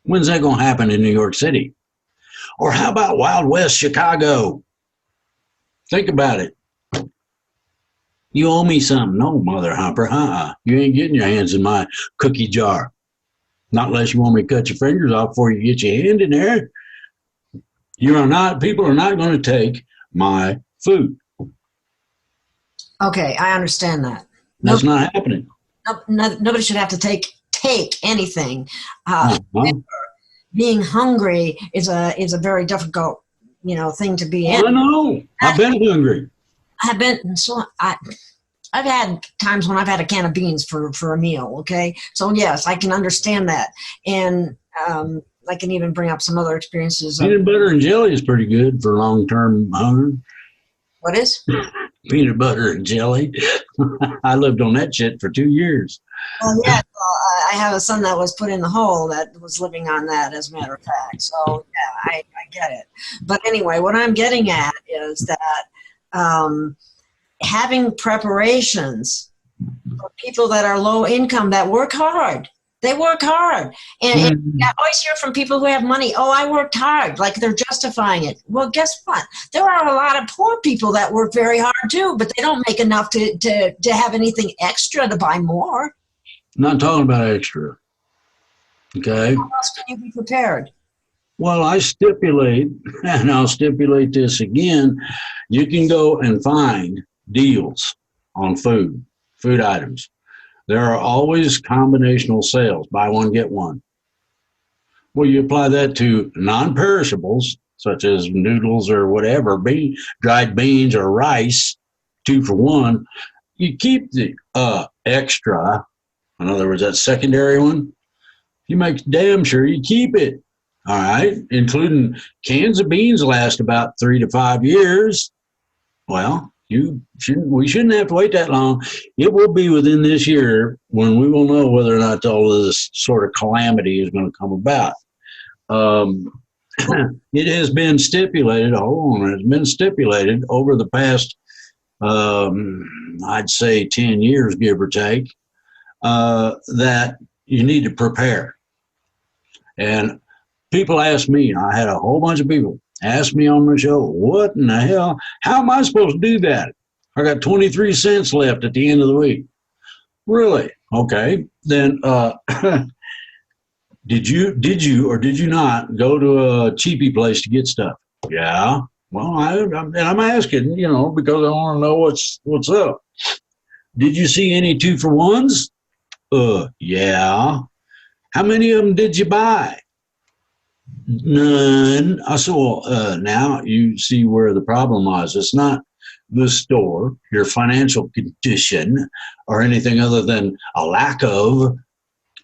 When's that going to happen in New York City? Or how about Wild West Chicago? Think about it. You owe me something. No, Mother Humper. You ain't getting your hands in my cookie jar. Not unless you want me to cut your fingers off before you get your hand in there. People are not going to take my food. Okay, I understand that. That's not happening. Nobody should have to take anything. Being hungry is a very difficult, thing to be in. I know. I've been hungry. I've had times when I've had a can of beans for a meal. Okay, so yes, I can understand that, and I can even bring up some other experiences. Peanut butter and jelly is pretty good for long-term hunger. What is? Peanut butter and jelly. I lived on that shit for 2 years. Well, yeah, I have a son that was put in the hole that was living on that, as a matter of fact. So, yeah, I get it. But anyway, what I'm getting at is that having preparations for people that are low income that work hard, They work hard. And I always hear from people who have money, oh, I worked hard, like they're justifying it. Well, guess what? There are a lot of poor people that work very hard too, but they don't make enough to have anything extra to buy more. Not talking about extra. Okay. How else can you be prepared? Well, I stipulate, and I'll stipulate this again, you can go and find deals on food items. There are always combinational sales, buy one, get one. Well, you apply that to non-perishables, such as noodles or whatever, dried beans or rice, 2 for 1. You keep the extra, in other words, that secondary one, you make damn sure you keep it, all right? Including cans of beans last about 3 to 5 years. Well, we shouldn't have to wait that long. It will be within this year when we will know whether or not all of this sort of calamity is going to come about. It has been stipulated, it's been stipulated over the past, I'd say 10 years, give or take, that you need to prepare. And people ask me, I had a whole bunch of people ask me on my show, what in the hell? How am I supposed to do that? I got 23 cents left at the end of the week. Really? Okay. Then did you or did you not go to a cheapy place to get stuff? Yeah. Well, I'm asking, because I want to know what's up. Did you see any 2 for 1s? Yeah. How many of them did you buy? None. I said, well, now you see where the problem lies. It's not the store, your financial condition, or anything other than a lack of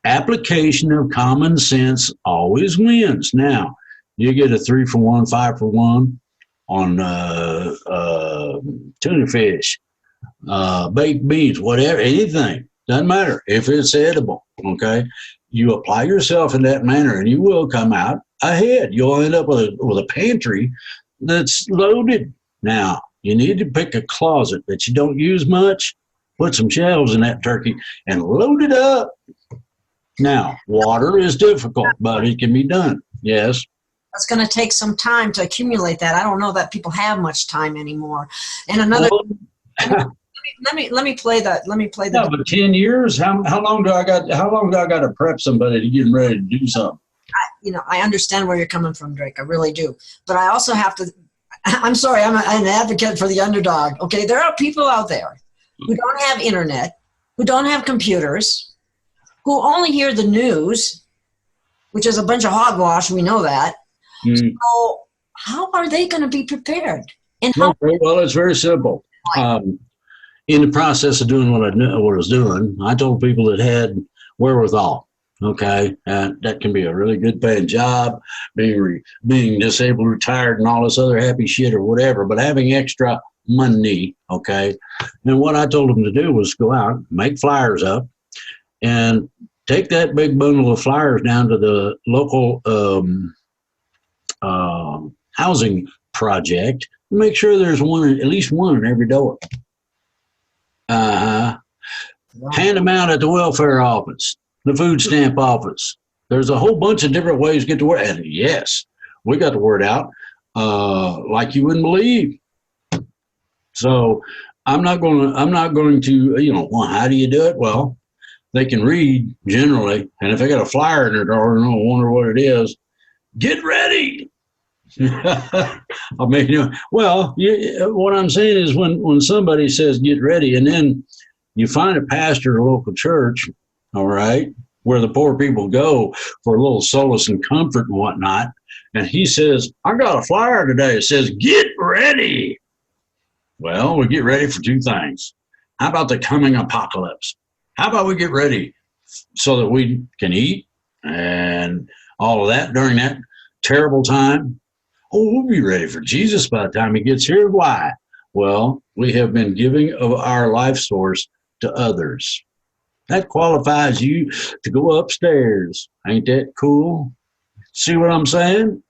application of common sense always wins. Now, you get a 3 for 1, 5 for 1 on tuna fish, baked beans, whatever, anything. Doesn't matter if it's edible, okay? You apply yourself in that manner and you will come out ahead. You'll end up with a pantry that's loaded. Now, you need to pick a closet that you don't use much, put some shelves in that turkey, and load it up. Now, water is difficult, but it can be done. Yes. It's going to take some time to accumulate that. I don't know that people have much time anymore. And another, let me play that. Let me play that. No, but 10 years. How long do I got to prep somebody to get ready to do something? I understand where you're coming from, Drake. I really do. But I also have to. I'm sorry. I'm an advocate for the underdog. Okay, there are people out there who don't have internet, who don't have computers, who only hear the news, which is a bunch of hogwash. We know that. So how are they going to be prepared? And how? Well, it's very simple. In the process of doing what I was doing, I told people that had wherewithal. Okay, and that can be a really good paying job, being disabled, retired, and all this other happy shit or whatever. But having extra money, okay. And what I told them to do was go out, make flyers up, and take that big bundle of flyers down to the local housing project. Make sure there's at least one in every door. Hand them out at the welfare office, the food stamp office. There's a whole bunch of different ways to get the word. And yes, we got the word out like you wouldn't believe. So I'm not going to, well, how do you do it? Well, they can read generally. And if they got a flyer in their door and don't wonder what it is, get ready. I mean, what I'm saying is when somebody says get ready, and then you find a pastor at a local church, all right, where the poor people go for a little solace and comfort and whatnot, and he says, I got a flyer today. It says, get ready. Well, we get ready for two things. How about the coming apocalypse? How about we get ready so that we can eat and all of that during that terrible time? Oh, we'll be ready for Jesus by the time he gets here. Why? Well, we have been giving of our life source to others. That qualifies you to go upstairs. Ain't that cool? See what I'm saying?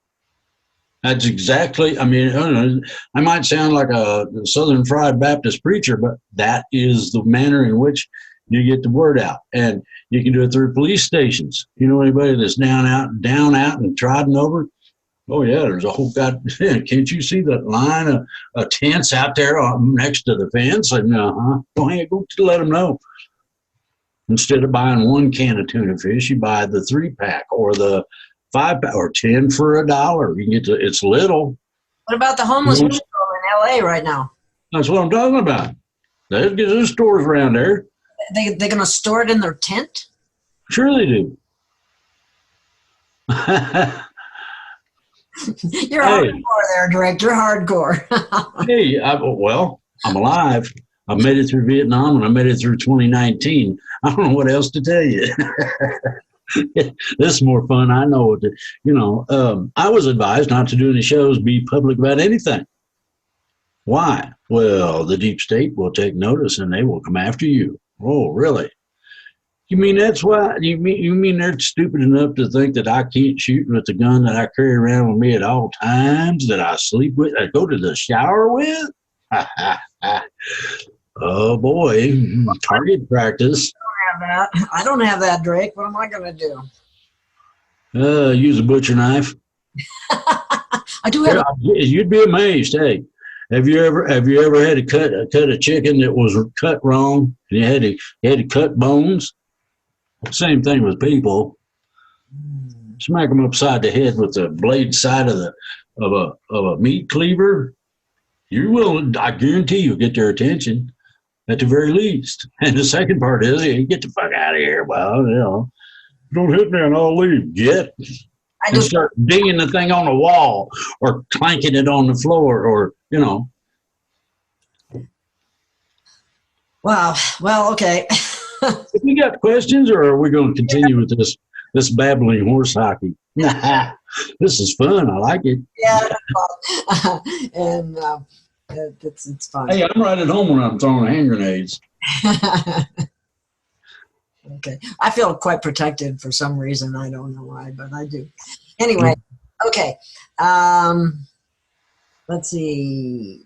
That's exactly, I mean, I might sound like a Southern Fried Baptist preacher, but that is the manner in which you get the word out. And you can do it through police stations. You know anybody that's down out and trodden over? Oh yeah, there's a whole can't you see that line of tents out there next to the fence? And go ahead, go to let them know. Instead of buying one can of tuna fish, you buy the 3-pack or the 5-pack or 10 for $1. You can get it's little. What about the homeless people in LA right now? That's what I'm talking about. There's stores around there. They're going to store it in their tent? Sure they do. You're hardcore there, Director. Hardcore. Hey, I'm alive. I made it through Vietnam and I made it through 2019. I don't know what else to tell you. This is more fun. I know what I was advised not to do any shows, be public about anything. Why? Well, the deep state will take notice and they will come after you. Oh, really? You mean that's why? You mean they're stupid enough to think that I can't shoot with the gun that I carry around with me at all times, that I sleep with, I go to the shower with? Oh boy, target practice. I don't have that, Drake. What am I going to do? Use a butcher knife. I do have. You'd be amazed. Hey, have you ever had to cut a chicken that was cut wrong and you had to cut bones? Same thing with people. Smack them upside the head with the blade side of a meat cleaver. You will. I guarantee you'll get their attention at the very least. And the second part is, you get the fuck out of here. Well, don't hit me and I'll leave. Get. And start dinging the thing on the wall or clanking it on the floor or. Wow. Well, okay. Have you got questions, or are we going to continue with this babbling horse hockey? This is fun. I like it. Yeah, and it's fun. Hey, I'm right at home when I'm throwing hand grenades. Okay, I feel quite protected for some reason. I don't know why, but I do. Anyway, okay. Let's see.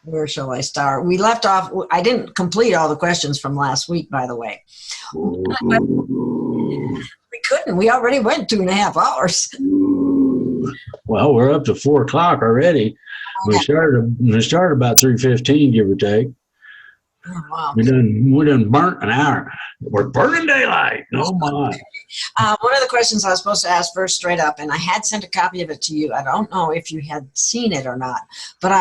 Where shall I start? We left off. I didn't complete all the questions from last week, by the way. We couldn't. We already went 2.5 hours. Well, we're up to 4 o'clock already. We started about 3:15, give or take. Oh, wow. We done burnt an hour. We're burning daylight. Oh my. One of the questions I was supposed to ask first, straight up, and I had sent a copy of it to you. I don't know if you had seen it or not, but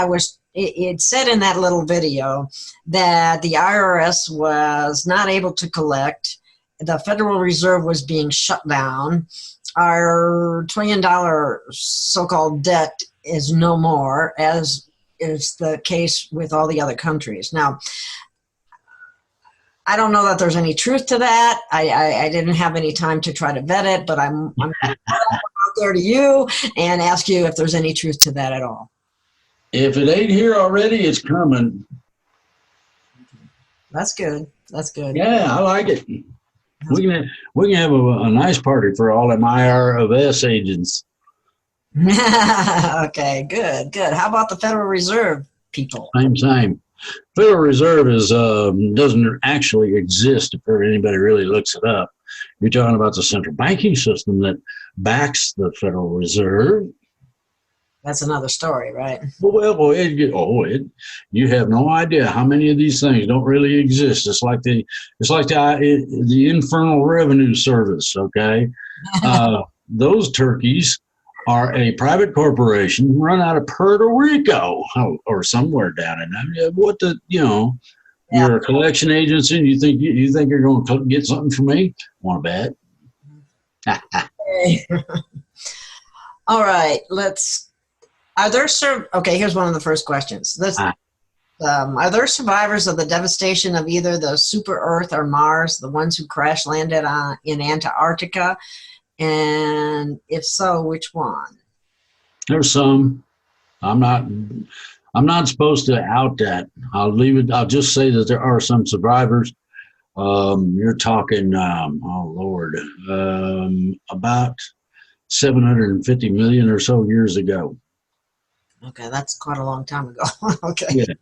it said in that little video that the IRS was not able to collect. The Federal Reserve was being shut down. Our $1 trillion so-called debt is no more, as is the case with all the other countries. Now, I don't know that there's any truth to that. I didn't have any time to try to vet it, but I'm out there to you and ask you if there's any truth to that at all. If it ain't here already, it's coming. That's good. That's good. Yeah, I like it. We can have a nice party for all them IRS agents. Okay, good. How about the Federal Reserve people? Same. Federal Reserve doesn't actually exist if anybody really looks it up. You're talking about the central banking system that backs the Federal Reserve. That's another story, right? Well, you have no idea how many of these things don't really exist. It's like the Infernal Revenue Service. Okay, those turkeys are a private corporation run out of Puerto Rico or somewhere down in there. You're a collection agency and you think you're going to get something from me? Want to bet? All right, here's one of the first questions. Are there survivors of the devastation of either the super Earth or Mars, the ones who crash landed in Antarctica? And if so, which one? There's some. I'm not supposed to out that. I'll leave it. I'll just say that there are some survivors. You're talking, about 750 million or so years ago. Okay, that's quite a long time ago. Okay. Yeah.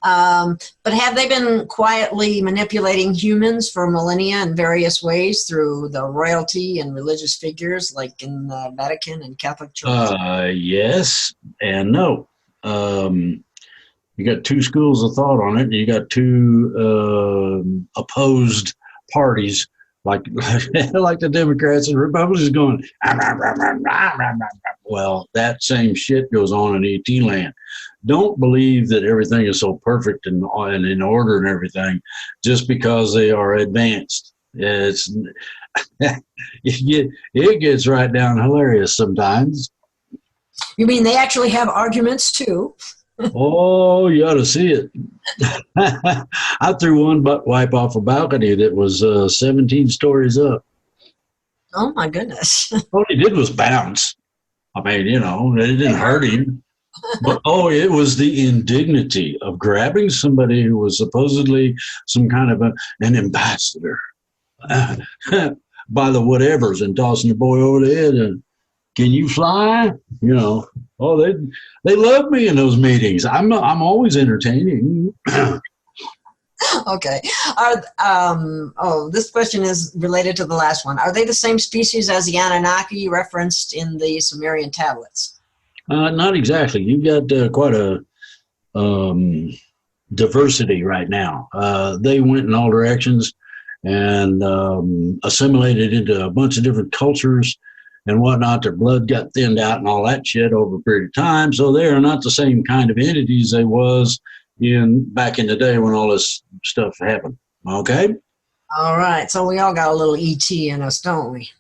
But have they been quietly manipulating humans for millennia in various ways through the royalty and religious figures like in the Vatican and Catholic Church? Yes and no. You got two schools of thought on it. You got two opposed parties, like like the Democrats and Republicans going, well, that same shit goes on in ET land. Don't believe that everything is so perfect and in order and everything just because they are advanced. It's it gets right down hilarious sometimes. You mean they actually have arguments too? Oh, you ought to see it. I threw one butt wipe off a balcony that was 17 stories up. Oh, my goodness. All he did was bounce. I mean, you know, it didn't hurt him. But, it was the indignity of grabbing somebody who was supposedly some kind of an ambassador by the whatevers and tossing the boy over the head and, can you fly? You know, they love me in those meetings. I'm always entertaining. Okay. This question is related to the last one. Are they the same species as the Anunnaki referenced in the Sumerian tablets? Not exactly. You've got quite a diversity right now. They went in all directions and assimilated into a bunch of different cultures and whatnot. Their blood got thinned out and all that shit over a period of time. So they are not the same kind of entities they was back in the day when all this stuff happened. Okay? All right. So we all got a little ET in us, don't we?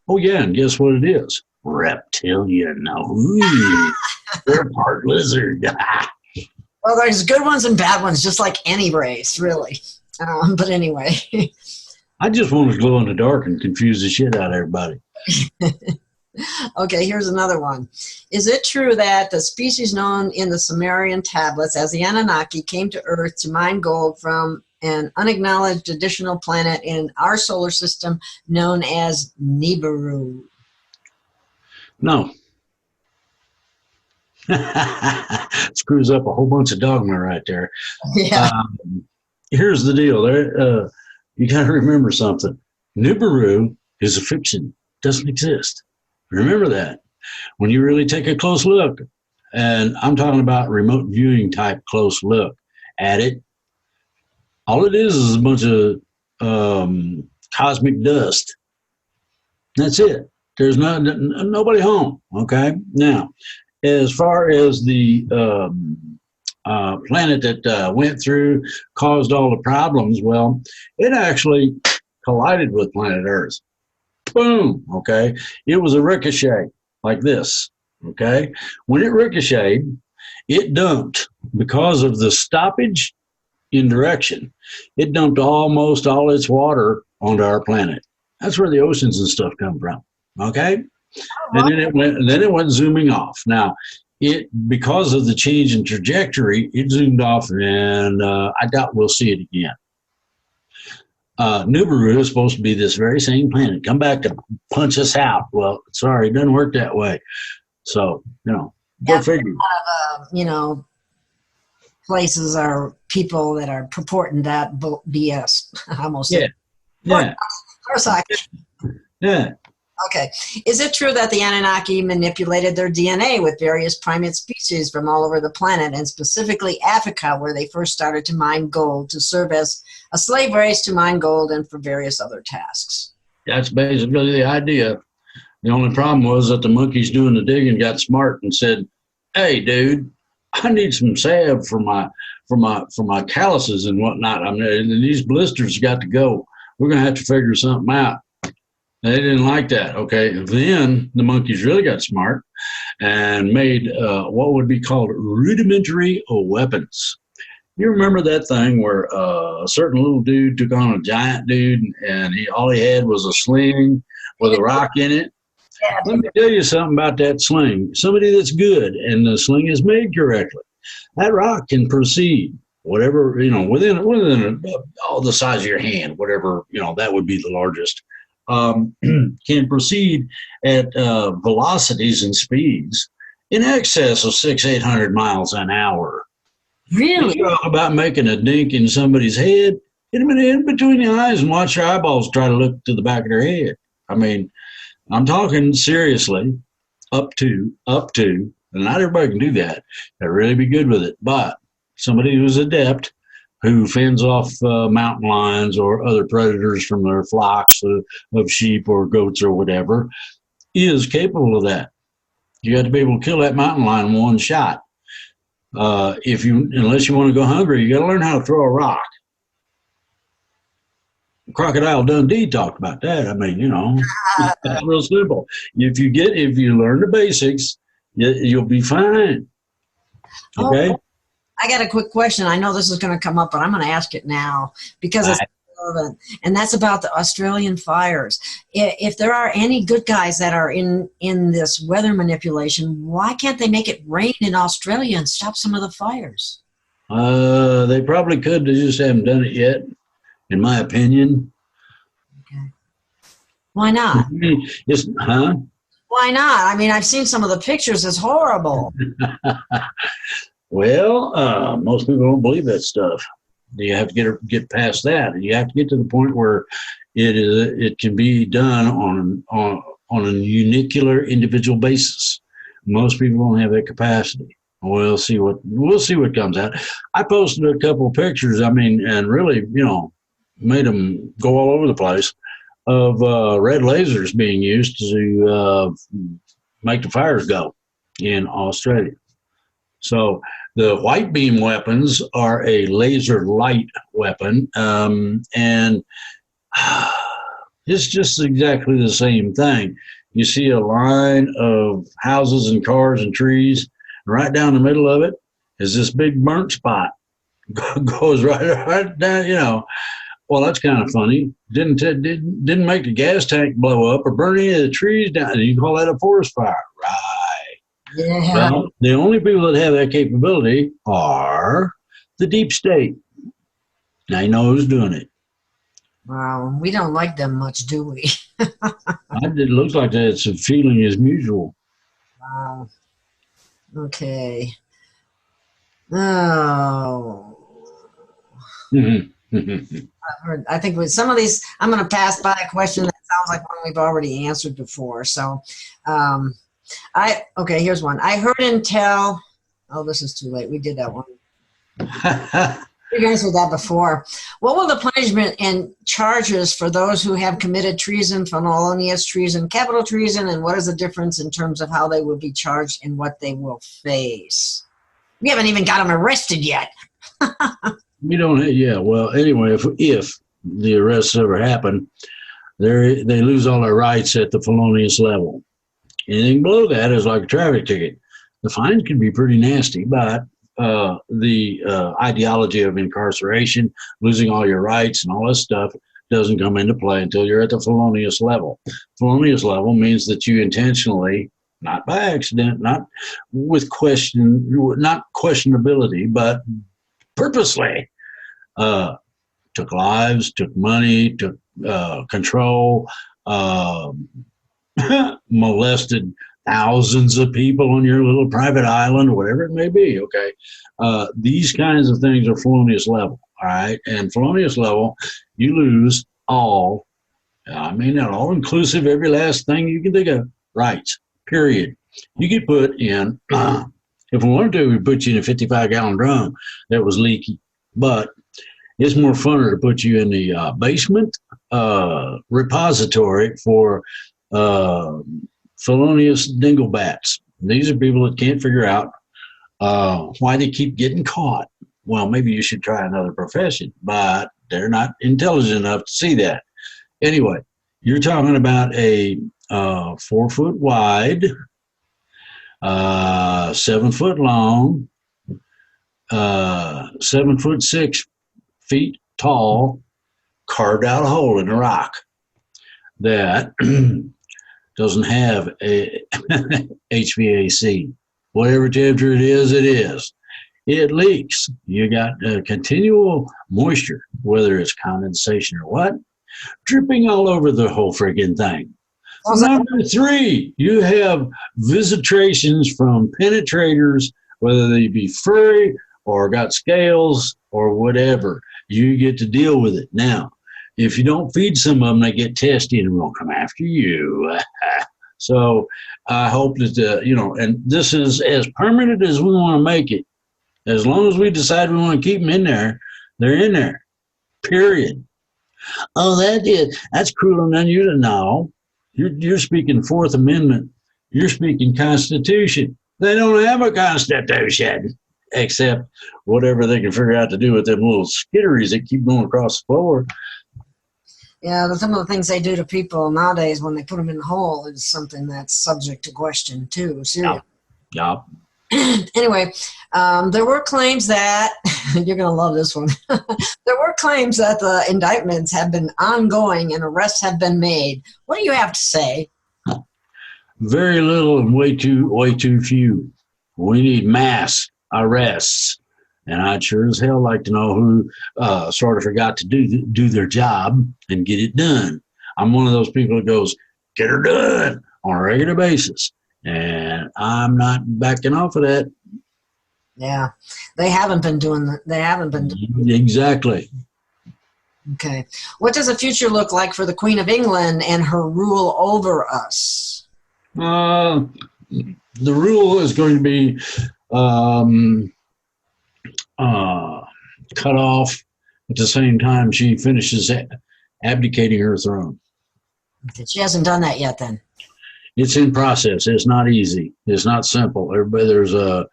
Oh, yeah. And guess what it is? Reptilian. Ooh, they're part lizard. Well, there's good ones and bad ones, just like any race, really. But anyway. I just want to glow in the dark and confuse the shit out of everybody. Okay, here's another one. Is it true that the species known in the Sumerian tablets as the Anunnaki came to Earth to mine gold from an unacknowledged additional planet in our solar system known as Nibiru? No. Screws up a whole bunch of dogma right there. Yeah. Here's the deal. You got to remember something. Nibiru is a fiction. Doesn't exist. Remember that. When you really take a close look, and I'm talking about remote viewing type close look at it, all it is a bunch of cosmic dust. That's it. There's nobody home. Okay. Now, as far as the planet that went through, caused all the problems, well, it actually collided with planet Earth. Boom. Okay. It was a ricochet like this. Okay. When it ricocheted, it dumped, because of the stoppage in direction, it dumped almost all its water onto our planet. That's where the oceans and stuff come from. Okay. And then it went zooming off. Now, because of the change in trajectory, it zoomed off, and I doubt we'll see it again. Nibiru is supposed to be this very same planet. Come back to punch us out. Well, sorry, it doesn't work that way. So, go figure. A lot of, places are people that are purporting that BS. I almost said. Yeah. Yeah. Okay. Is it true that the Anunnaki manipulated their DNA with various primate species from all over the planet, and specifically Africa, where they first started to mine gold to serve as a slave race to mine gold and for various other tasks? That's basically the idea. The only problem was that the monkeys doing the digging got smart and said, "Hey, dude, I need some salve for my calluses and whatnot. I mean, these blisters got to go. We're gonna have to figure something out." They didn't like that. Okay, then the monkeys really got smart and made what would be called rudimentary weapons. You remember that thing where a certain little dude took on a giant dude, and all he had was a sling with a rock in it? Yeah. Let me tell you something about that sling. Somebody that's good and the sling is made correctly, that rock can proceed whatever, within all the size of your hand, whatever, that would be the largest. Can proceed at velocities and speeds in excess of 600-800 miles an hour. Really? You talk about making a dink in somebody's head. Hit them in between the eyes and watch their eyeballs try to look to the back of their head. I mean, I'm talking seriously, up to, and not everybody can do that. They'll really be good with it. But somebody who's adept, who fends off mountain lions or other predators from their flocks of sheep or goats or whatever, is capable of that. You have to be able to kill that mountain lion in one shot. Unless you want to go hungry, you got to learn how to throw a rock. Crocodile Dundee talked about that. I mean, it's real simple. If you learn the basics, you'll be fine. Okay. Oh, I got a quick question. I know this is going to come up, but I'm going to ask it now because it's relevant. And that's about the Australian fires. If there are any good guys that are in this weather manipulation, why can't they make it rain in Australia and stop some of the fires? They probably could. They just haven't done it yet, in my opinion. Okay. Why not? Why not? I mean, I've seen some of the pictures. It's horrible. Well, most people don't believe that stuff. You have to get past that. You have to get to the point where it can be done on a unicular individual basis. Most people don't have that capacity. We'll see what comes out. I posted a couple of pictures. I mean, and really, made them go all over the place of red lasers being used to make the fires go in Australia. So the white beam weapons are a laser light weapon, and it's just exactly the same thing. You see a line of houses and cars and trees, and right down the middle of it is this big burnt spot. Goes right down, Well, that's kind of funny. Didn't make the gas tank blow up or burn any of the trees down. You call that a forest fire, right? Yeah. Well, the only people that have that capability are the deep state. Now you know who's doing it. Wow, we don't like them much, do we? It looks like that. It's a feeling as mutual. Wow. Okay. Oh. I think with some of these, I'm going to pass by a question that sounds like one we've already answered before. So, here's one. I heard and tell. Oh, this is too late. We did that one. We answered that before. What will the punishment and charges for those who have committed treason, felonious treason, capital treason, and what is the difference in terms of how they will be charged and what they will face? We haven't even got them arrested yet. We don't. Yeah. Well, anyway, if the arrests ever happen, they lose all their rights at the felonious level. Anything below that is like a traffic ticket. The fine can be pretty nasty, but the ideology of incarceration, losing all your rights and all this stuff doesn't come into play until you're at the felonious level. Felonious level means that you intentionally, not by accident, not with not questionability, but purposely took lives, took money, took control, molested thousands of people on your little private island or whatever it may be, okay? These kinds of things are felonious level, all right? And felonious level, you lose all, not all inclusive, every last thing you can think of, rights, period. You get put in, if we wanted to, we'd put you in a 55-gallon drum that was leaky, but it's more funner to put you in the basement repository for felonious dinglebats. These are people that can't figure out why they keep getting caught. Well, maybe you should try another profession, but they're not intelligent enough to see that. Anyway, you're talking about a 4 foot wide, 7 foot long, 7 foot 6 feet tall, carved out hole in a rock that doesn't have a HVAC. Whatever temperature it is, it leaks. You got continual moisture, whether it's condensation or what, dripping all over the whole freaking thing. Number 3, you have visitations from penetrators, whether they be furry or got scales or whatever. You get to deal with it. Now, if you don't feed some of them, they get testy and will come after you. So I hope that, and this is as permanent as we want to make it. As long as we decide we want to keep them in there, they're in there, period. Oh, that's cruel and unusual. No, you're speaking Fourth Amendment. You're speaking Constitution. They don't have a Constitution, except whatever they can figure out to do with them little skitteries that keep going across the floor. Yeah, but some of the things they do to people nowadays when they put them in the hole is something that's subject to question, too. Seriously. Yeah. Anyway, there were claims that, you're going to love this one, there were claims that the indictments have been ongoing and arrests have been made. What do you have to say? Very little and way too few. We need mass arrests. And I'd sure as hell like to know who sort of forgot to do their job and get it done. I'm one of those people that goes, get her done on a regular basis. And I'm not backing off of that. Yeah, they haven't been doing that. They haven't been doing Exactly. Okay. What does the future look like for the Queen of England and her rule over us? The rule is going to be cut off at the same time she finishes abdicating her throne. Okay, she hasn't done that yet then. It's in process. It's not easy. It's not simple. There's I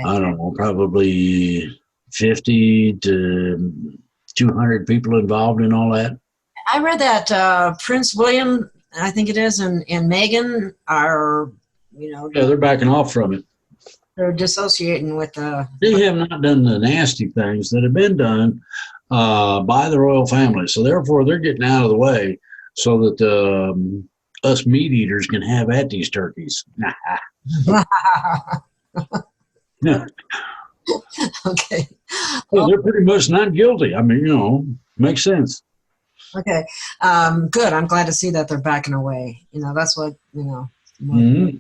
don't know, probably 50 to 200 people involved in all that. I read that Prince William, I think it is, and Meghan are, Yeah, they're backing off from it. They're dissociating with the... They have not done the nasty things that have been done by the royal family. So therefore, they're getting out of the way so that us meat eaters can have at these turkeys. Yeah. Okay. Well, they're pretty much not guilty. I mean, makes sense. Okay. Good. I'm glad to see that they're backing away. That's what, Mm-hmm.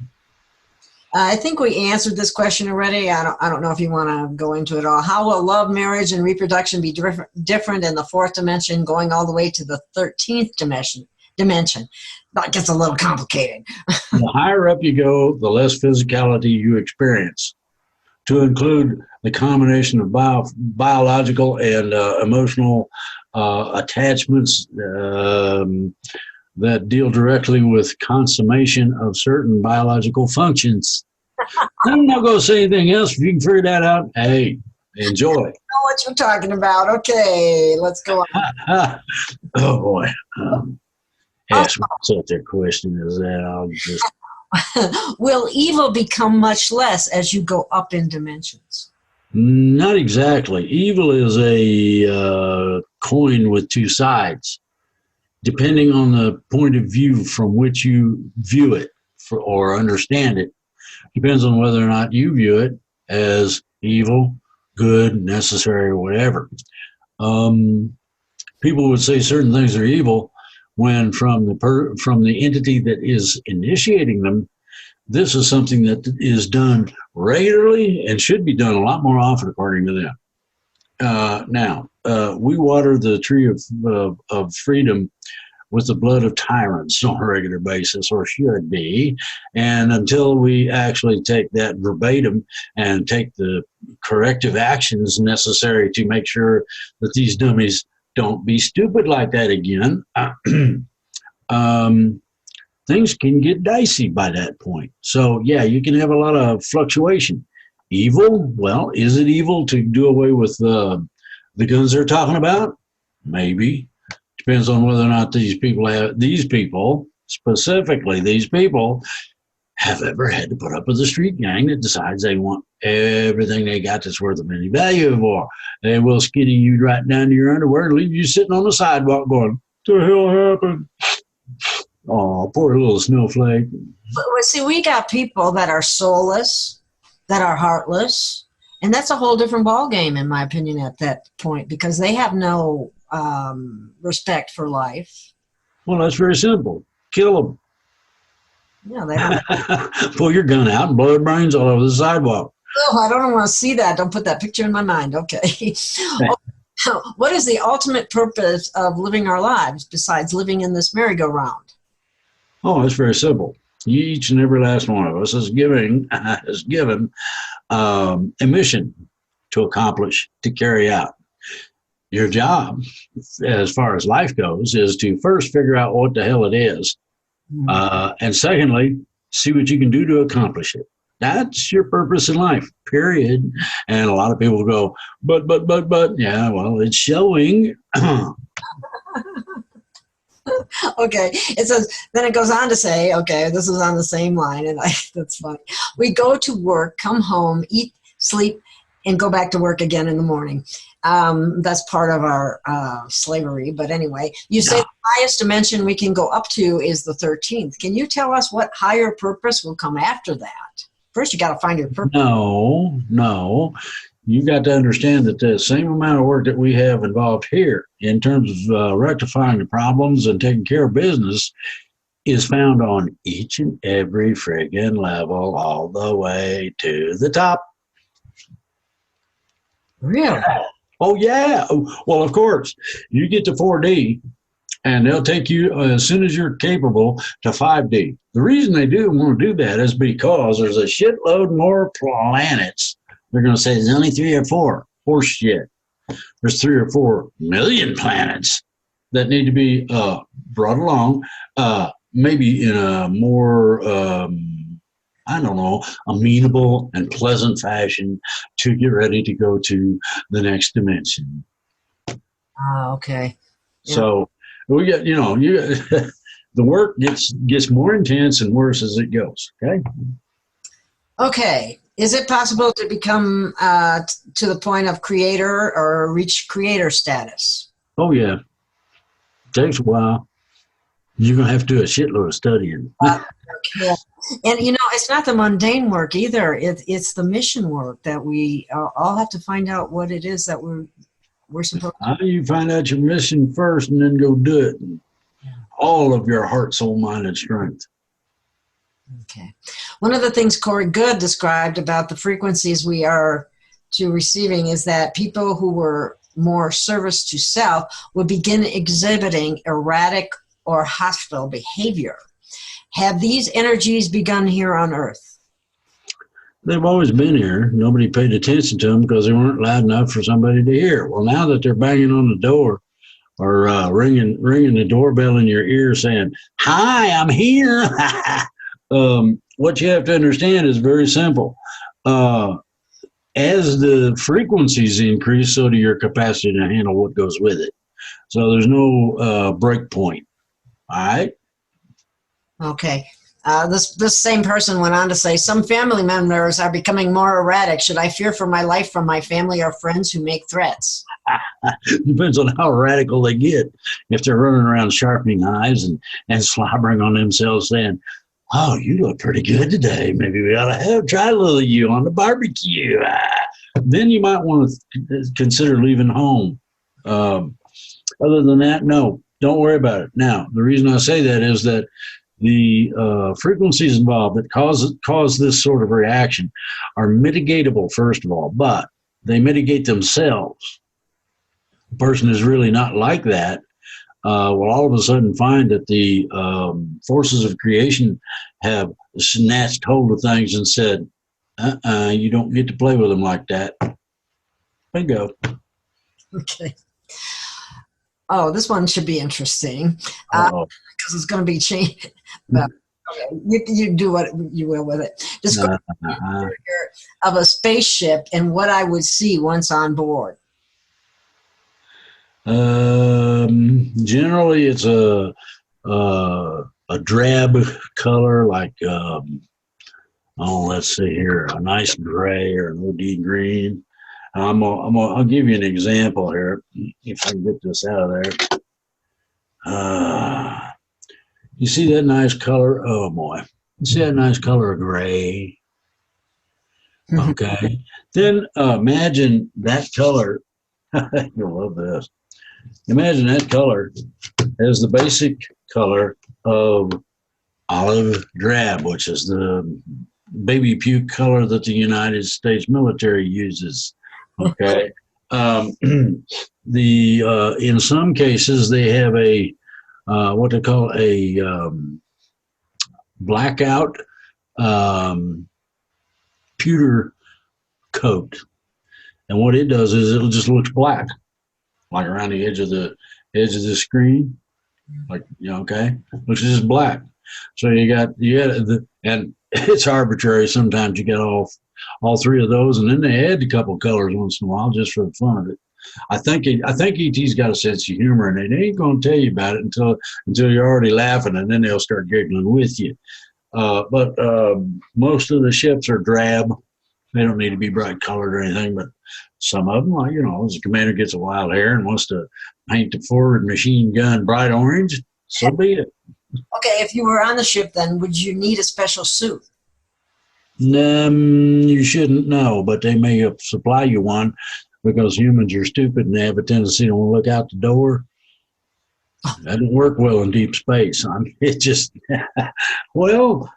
I think we answered this question already. I don't know if you want to go into it all. How will love, marriage, and reproduction be different in the fourth dimension, going all the way to the 13th dimension? That gets a little complicated. The higher up you go, the less physicality you experience, to include the combination of biological and emotional attachments that deal directly with consummation of certain biological functions. I'm not going to say anything else. If you can figure that out, hey, enjoy. I know what you're talking about. Okay, let's go on. Oh, boy. Ask myself that question. Is that I'll just... Will evil become much less as you go up in dimensions? Not exactly. Evil is a coin with two sides. Depending on the point of view from which you view it or understand it, depends on whether or not you view it as evil, good, necessary, or whatever. People would say certain things are evil when from the entity that is initiating them, this is something that is done regularly and should be done a lot more often, according to them. Now, we water the tree of freedom with the blood of tyrants on a regular basis, or should be. And until we actually take that verbatim and take the corrective actions necessary to make sure that these dummies don't be stupid like that again, things can get dicey by that point. So, yeah, you can have a lot of fluctuation. Evil? Well, is it evil to do away with the guns they're talking about? Maybe. Depends on whether or not these people, have ever had to put up with a street gang that decides they want everything they got that's worth of any value for. They will skinny you right down to your underwear and leave you sitting on the sidewalk going, what the hell happened? Oh, poor little snowflake. But see, we got people that are soulless, that are heartless, and that's a whole different ballgame, in my opinion, at that point, because they have no respect for life. Well, that's very simple. Kill them. Yeah, they don't. Pull your gun out and blow their brains all over the sidewalk. Oh, I don't want to see that. Don't put that picture in my mind. Okay. What is the ultimate purpose of living our lives besides living in this merry-go-round? Oh, it's very simple. Each and every last one of us is given a mission to accomplish, to carry out. Your job, as far as life goes, is to first figure out what the hell it is, and secondly, see what you can do to accomplish it. That's your purpose in life, period. And a lot of people go, but. Yeah, well, it's showing. Okay. It says, then it goes on to say, okay, this is on the same line, and that's funny. We go to work, come home, eat, sleep, and go back to work again in the morning. That's part of our slavery. But anyway, you say the highest dimension we can go up to is the 13th. Can you tell us what higher purpose will come after that? First, you got to find your purpose. No. You got to understand that the same amount of work that we have involved here in terms of rectifying the problems and taking care of business is found on each and every friggin' level all the way to the top. Really? Oh, yeah. Well, of course, you get to 4D, and they'll take you as soon as you're capable to 5D. The reason they do want to do that is because there's a shitload more planets. They're going to say there's only 3 or 4. Horse shit. There's 3 or 4 million planets that need to be brought along, maybe in a more, amenable and pleasant fashion to get ready to go to the next dimension. Okay. Yeah. So we get, the work gets more intense and worse as it goes. Okay. Okay. Is it possible to become to the point of creator or reach creator status? Oh, yeah. Takes a while. You're going to have to do a shitload of studying. Okay. And, it's not the mundane work either. It's the mission work that we all have to find out what it is that we're supposed to do. How do you find out your mission first and then go do it? All of your heart, soul, mind, and strength. Okay. One of the things Corey Good described about the frequencies we are to receiving is that people who were more service to self would begin exhibiting erratic or hostile behavior. Have these energies begun here on Earth? They've always been here. Nobody paid attention to them because they weren't loud enough for somebody to hear. Well, now that they're banging on the door or ringing the doorbell in your ear saying, "Hi, I'm here." What you have to understand is very simple. As the frequencies increase, so do your capacity to handle what goes with it. So there's no break point. All right? Okay. This same person went on to say, some family members are becoming more erratic. Should I fear for my life from my family or friends who make threats? Depends on how radical they get. If they're running around sharpening eyes and slobbering on themselves saying, "Oh, you look pretty good today. Maybe we ought to try a little of you on the barbecue." Then you might want to consider leaving home. Other than that, no, don't worry about it. Now, the reason I say that is that the frequencies involved that cause this sort of reaction are mitigatable, first of all, but they mitigate themselves. The person is really not like that. Will all of a sudden find that the forces of creation have snatched hold of things and said, you don't get to play with them like that. Bingo. Okay. Oh, this one should be interesting because it's going to be changed. Okay. You do what you will with it. Describe the interior of a spaceship and what I would see once on board. Generally, it's a drab color, like let's see here, a nice gray or an OD green. I'll give you an example here if I can get this out of there. You see that nice color? Oh boy, you see that nice color of gray? Okay, then imagine that color. You'll love this. Imagine that color as the basic color of olive drab, which is the baby puke color that the United States military uses. Okay. In some cases they have a what they call a blackout pewter coat, and what it does is it just looks black, like around the edge of the screen, like okay, looks just black. So you got and it's arbitrary. Sometimes you get all three of those, and then they add a couple colors once in a while just for the fun of it. I think ET's got a sense of humor, and they ain't going to tell you about it until you're already laughing, and then they'll start giggling with you. But most of the ships are drab. They don't need to be bright colored or anything, but some of them, like, as a commander gets a wild hair and wants to paint the forward machine gun bright orange, so be it. Okay, if you were on the ship, then would you need a special suit? You shouldn't know, but they may supply you one because humans are stupid and they have a tendency to look out the door. That doesn't work well in deep space. I mean, it just, well,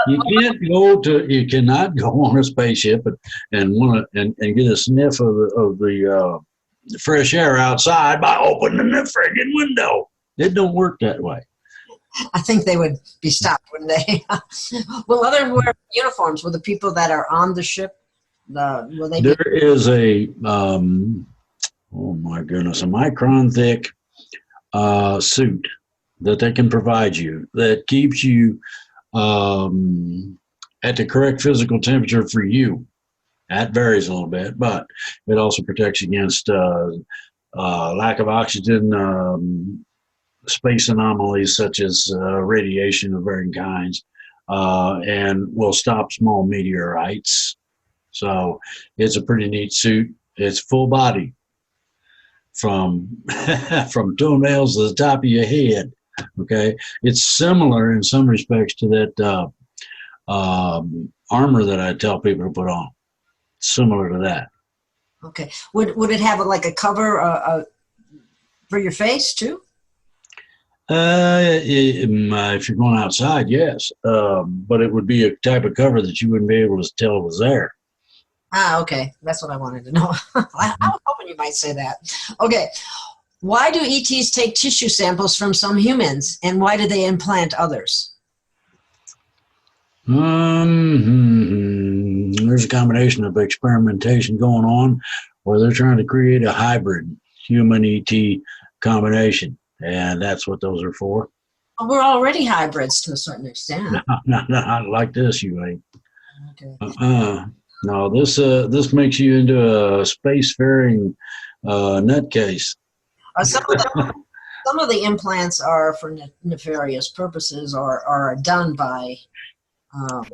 you cannot go on a spaceship and get a sniff of the fresh air outside by opening the friggin' window. It don't work that way. I think they would be stopped, wouldn't they? Will others wear uniforms? Will the people that are on the ship, will they be? There is a, oh my goodness, a micron thick suit that they can provide you that keeps you at the correct physical temperature for you. That varies a little bit, but it also protects against lack of oxygen, space anomalies such as radiation of varying kinds, and will stop small meteorites. So it's a pretty neat suit. It's full body from toenails to the top of your head. Okay, it's similar in some respects to that armor that I tell people to put on. Similar to that. Okay, would it have like a cover for your face too? If you're going outside, yes, but it would be a type of cover that you wouldn't be able to tell was there. Ah, okay, that's what I wanted to know. I was hoping you might say that. Okay, why do ETs take tissue samples from some humans, and why do they implant others? There's a combination of experimentation going on where they're trying to create a hybrid human ET combination. And that's what those are for. Well, we're already hybrids to a certain extent. Not like this, you ain't. Okay. No, this makes you into a spacefaring nutcase. Some of the implants are for nefarious purposes or are done by.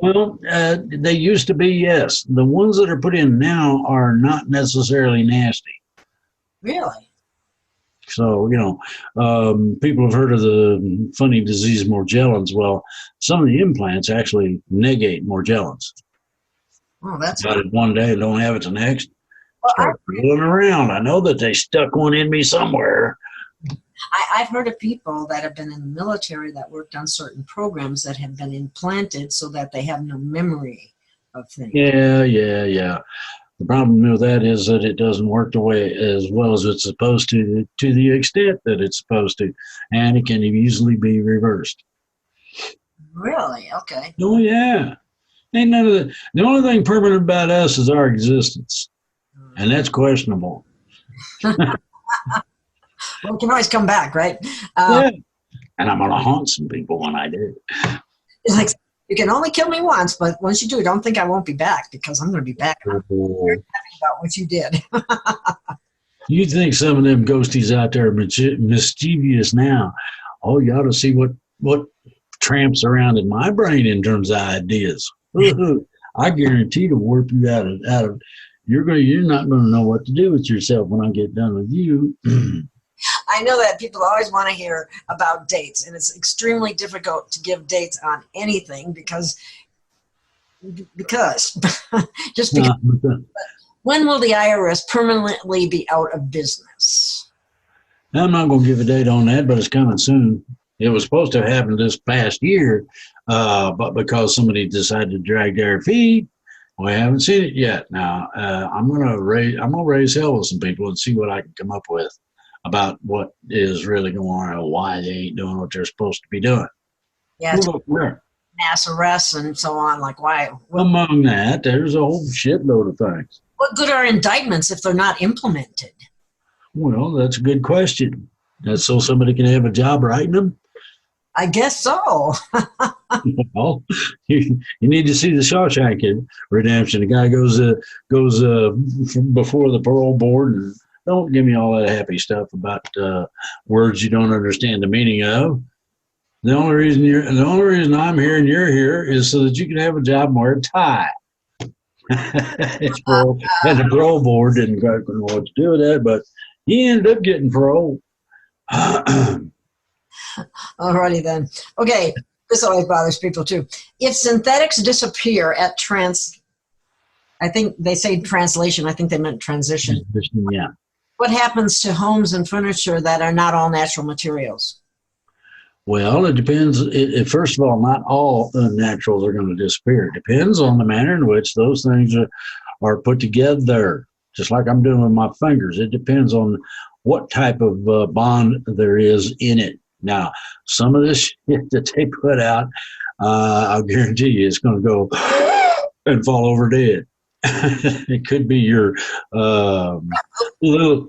They used to be, yes. The ones that are put in now are not necessarily nasty. Really? So, people have heard of the funny disease Morgellons. Well, some of the implants actually negate Morgellons. Oh, that's got it one day and don't have it the next. Well, start feeling around. I know that they stuck one in me somewhere. I've heard of people that have been in the military that worked on certain programs that have been implanted so that they have no memory of things. Yeah. The problem with that is that it doesn't work the way as well as it's supposed to the extent that it's supposed to, and it can easily be reversed. Really? Okay. Oh yeah. Ain't none of that. The only thing permanent about us is our existence, and that's questionable. Well, we can always come back, right? Yeah. And I'm going to haunt some people when I do. It's like, you can only kill me once, but once you do, don't think I won't be back, because I'm going to be back. I'm very happy about what you did. You think some of them ghosties out there are mischievous now. Oh, you ought to see what tramps around in my brain in terms of ideas. I guarantee to warp you out of you're not going to know what to do with yourself when I get done with you. I know that people always want to hear about dates, and it's extremely difficult to give dates on anything because just because. When will the IRS permanently be out of business? I'm not going to give a date on that, but it's coming soon. It was supposed to have happened this past year, but because somebody decided to drag their feet, we haven't seen it yet. Now, I'm gonna raise hell with some people and see what I can come up with about what is really going on and why they ain't doing what they're supposed to be doing. Yeah, mass arrests and so on. Like, why? Among that, there's a whole shitload of things. What good are indictments if they're not implemented? Well, that's a good question. That's so somebody can have a job writing them? I guess so. Well, you need to see the Shawshank Redemption. The guy goes before the parole board, and don't give me all that happy stuff about words you don't understand the meaning of. The only reason I'm here and you're here is so that you can have a job and wear a tie. And the parole board didn't know what to do with that, but he ended up getting parole. Alrighty then. Okay, this always bothers people too. If synthetics disappear at I think they say translation, I think they meant transition. Yeah. What happens to homes and furniture that are not all natural materials? Well, it depends. First of all, not all naturals are going to disappear. It depends on the manner in which those things are put together, just like I'm doing with my fingers. It depends on what type of bond there is in it. Now, some of this shit that they put out, I'll guarantee you it's going to go and fall over dead. It could be your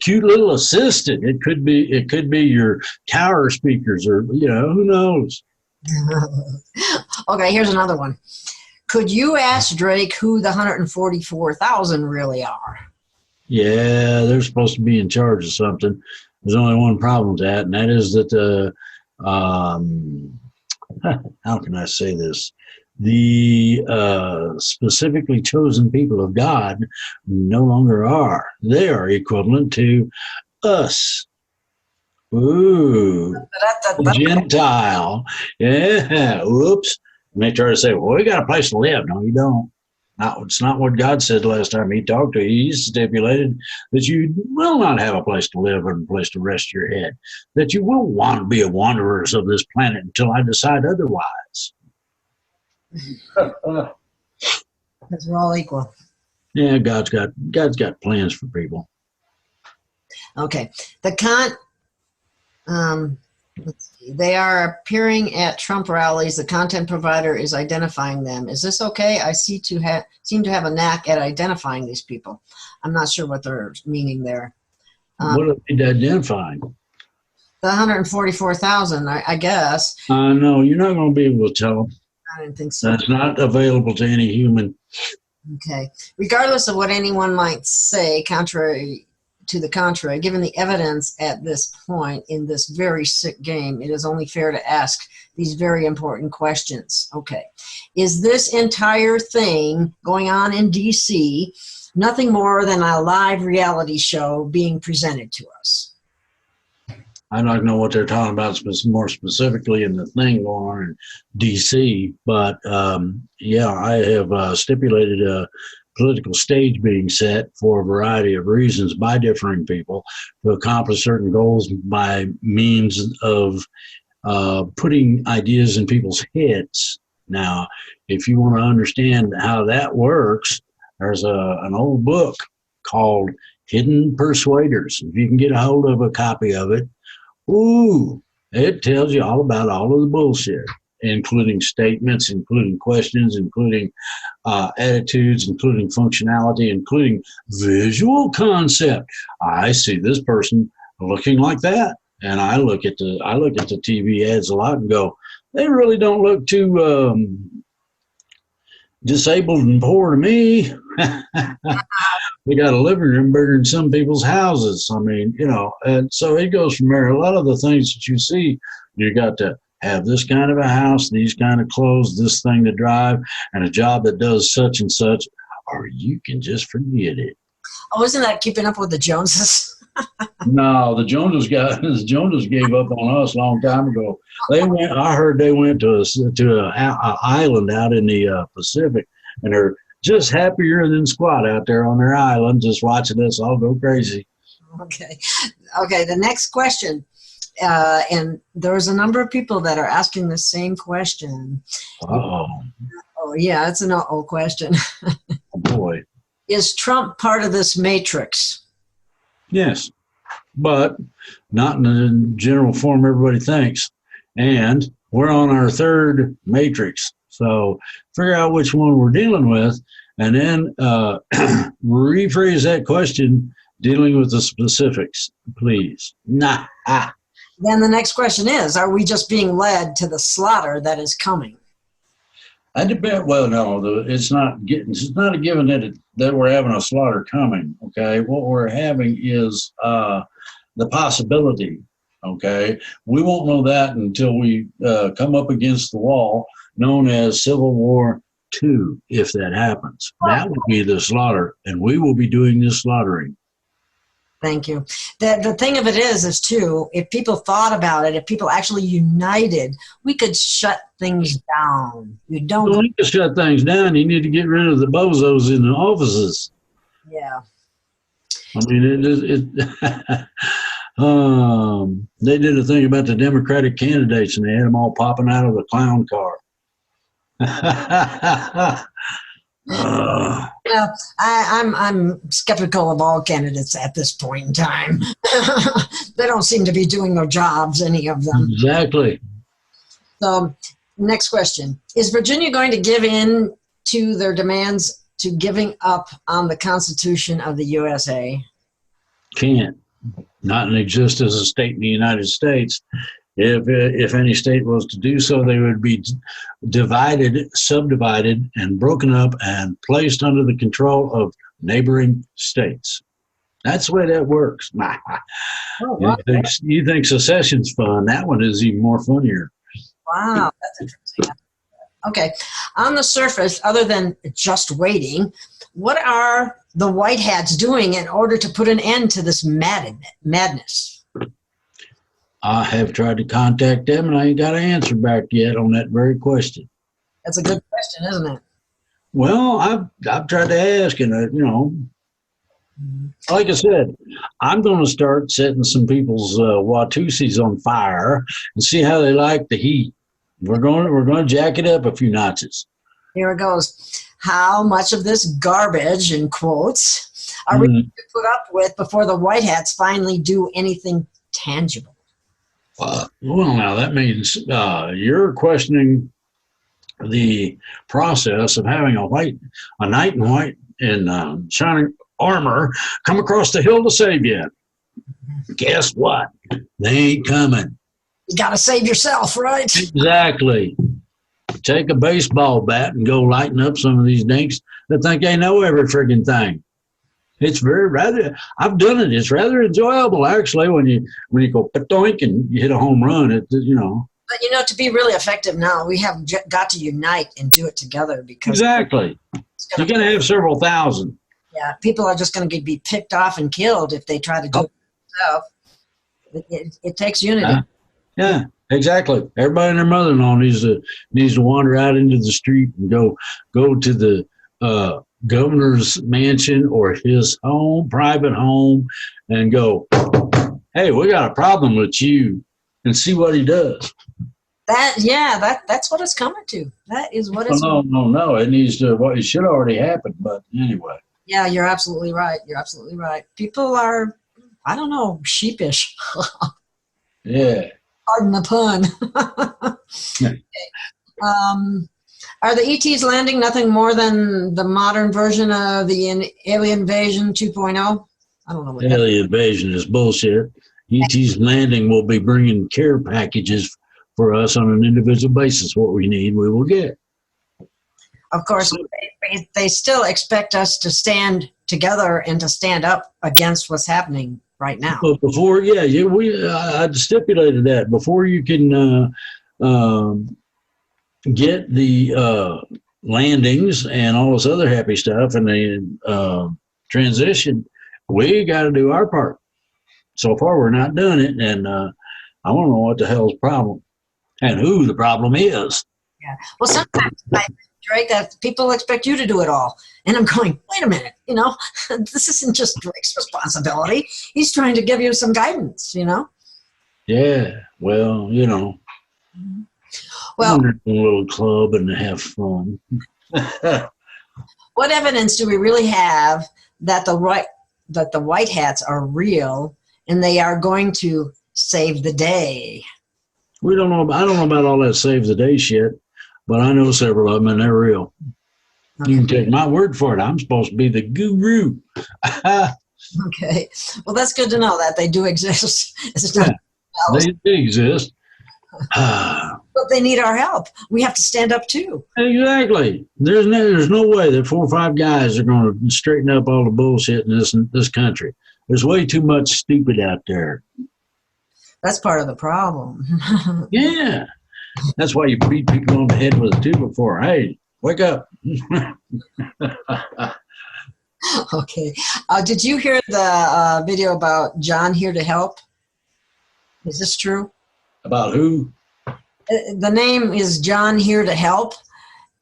cute little assistant. It could be your tower speakers, or who knows. Okay, here's another one. Could you ask Drake who the 144,000 really are? Yeah, they're supposed to be in charge of something. There's only one problem with that, and that is that how can I say this? The specifically chosen people of God no longer are. They are equivalent to us. Ooh, Gentile. Yeah, whoops. And they try to say, well, we got a place to live. No, you don't. It's not what God said last time he talked to you. He stipulated that you will not have a place to live and a place to rest your head, that you will want to be a wanderers of this planet until I decide otherwise. Because we're all equal. Yeah, God's got plans for people. Okay. Let's see. They are appearing at Trump rallies. The content provider is identifying them. Is this okay? I seem to have a knack at identifying these people. I'm not sure what they're meaning there. What are they identifying? The 144,000, I guess. No, you're not going to be able to tell them. I didn't think so. That's not available to any human. Okay. Regardless of what anyone might say, contrary to the contrary, given the evidence at this point in this very sick game, it is only fair to ask these very important questions. Okay. Is this entire thing going on in D.C. nothing more than a live reality show being presented to us? I don't know what they're talking about more specifically in the thing going on in D.C., but yeah, I have stipulated a political stage being set for a variety of reasons by differing people to accomplish certain goals by means of putting ideas in people's heads. Now, if you want to understand how that works, there's an old book called Hidden Persuaders. If you can get a hold of a copy of it, ooh, it tells you all about all of the bullshit, including statements, including questions, including attitudes, including functionality, including visual concept. I see this person looking like that, and I look at the TV ads a lot and go, they really don't look too disabled and poor to me. We got a living room bigger than some people's houses. I mean, and so it goes from there. A lot of the things that you see, you got to have this kind of a house, these kind of clothes, this thing to drive, and a job that does such and such, or you can just forget it. Oh, isn't that Keeping Up with the Joneses? No, the Joneses gave up on us a long time ago. I heard they went to an island out in the Pacific, and they're just happier than squat out there on their island, just watching us all go crazy. Okay. The next question. And there's a number of people that are asking the same question. Oh, Oh, yeah, it's an uh-oh question. boy. Is Trump part of this matrix? Yes, but not in the general form everybody thinks. And we're on our third matrix. So figure out which one we're dealing with, and then rephrase that question dealing with the specifics, please. Nah. Then the next question is, are we just being led to the slaughter that is coming? I debate. Well, no, it's not a given that we're having a slaughter coming. Okay, what we're having is the possibility. Okay, we won't know that until we come up against the wall, known as Civil War II. If that happens, that will be the slaughter, and we will be doing this slaughtering. Thank you. The thing of it is too, if people thought about it, if people actually united, we could shut things down. You don't need to shut things down. You need to get rid of the bozos in the offices. Yeah. I mean, they did a thing about the Democratic candidates, and they had them all popping out of the clown car. Well, I'm skeptical of all candidates at this point in time. They don't seem to be doing their jobs, any of them. Exactly. So, next question. Is Virginia going to give in to their demands to giving up on the Constitution of the USA? Can't. Not in exist as a state in the United States. If any state was to do so, they would be divided, subdivided, and broken up and placed under the control of neighboring states. That's the way that works. Oh, wow. You think secession's fun? That one is even more funnier. Wow, that's interesting. Okay. On the surface, other than just waiting, what are the White Hats doing in order to put an end to this madness? I have tried to contact them, and I ain't got an answer back yet on that very question. That's a good question, isn't it? Well, I've tried to ask, and like I said, I'm going to start setting some people's Watusis on fire and see how they like the heat. We're going to jack it up a few notches. Here it goes. How much of this garbage, in quotes, are we going to put up with before the White Hats finally do anything tangible? Well, now that means you're questioning the process of having a knight in white and shining armor come across the hill to save you. Guess what? They ain't coming. You got to save yourself, right? Exactly. Take a baseball bat and go lighten up some of these dinks that think they know every friggin' thing. It's I've done it. It's rather enjoyable, actually, when you go doink and you hit a home run. But, to be really effective now, we have got to unite and do it together. Because exactly. You're going to have several thousand. Yeah, people are just going to be picked off and killed if they try to do it themselves. It takes unity. Yeah, exactly. Everybody and their mother-in-law needs to wander out into the street and go to the governor's mansion or his private home, and go, hey, we got a problem with you, and see what he does. That's what it's coming to. That is what it's. No. It needs to. Well, it should already happen, but anyway. Yeah, you're absolutely right. People are, I don't know, sheepish. Yeah. Pardon the pun. Are the ETs landing nothing more than the modern version of the Alien Invasion 2.0? I don't know what Alien Invasion is bullshit. ET's landing will be bringing care packages for us on an individual basis. What we need, we will get. Of course, they still expect us to stand together and to stand up against what's happening right now. But before, I stipulated that before you can get the landings and all this other happy stuff and the transition, we got to do our part. So far, we're not doing it, and I want to know what the hell's the problem and who the problem is. Yeah. Well, sometimes, Drake, that people expect you to do it all. And I'm going, wait a minute, this isn't just Drake's responsibility. He's trying to give you some guidance, Yeah, Yeah. Well, you know, Well, a little club and have fun. what evidence do we really have that the white hats are real and they are going to save the day? We don't know. I don't know about all that save the day shit, but I know several of them, and they're real. Okay. You can take my word for it. I'm supposed to be the guru. Okay. Well, that's good to know that they do exist. It's not They exist. but they need our help. We have to stand up too. Exactly. There's no way that 4 or 5 guys are going to straighten up all the bullshit in this country. There's way too much stupid out there. That's part of the problem. Yeah. That's why you beat people on the head with a 2x4. Hey, wake up. Okay. Did you hear the video about John Here to Help? Is this true? About who? The name is John Here to Help,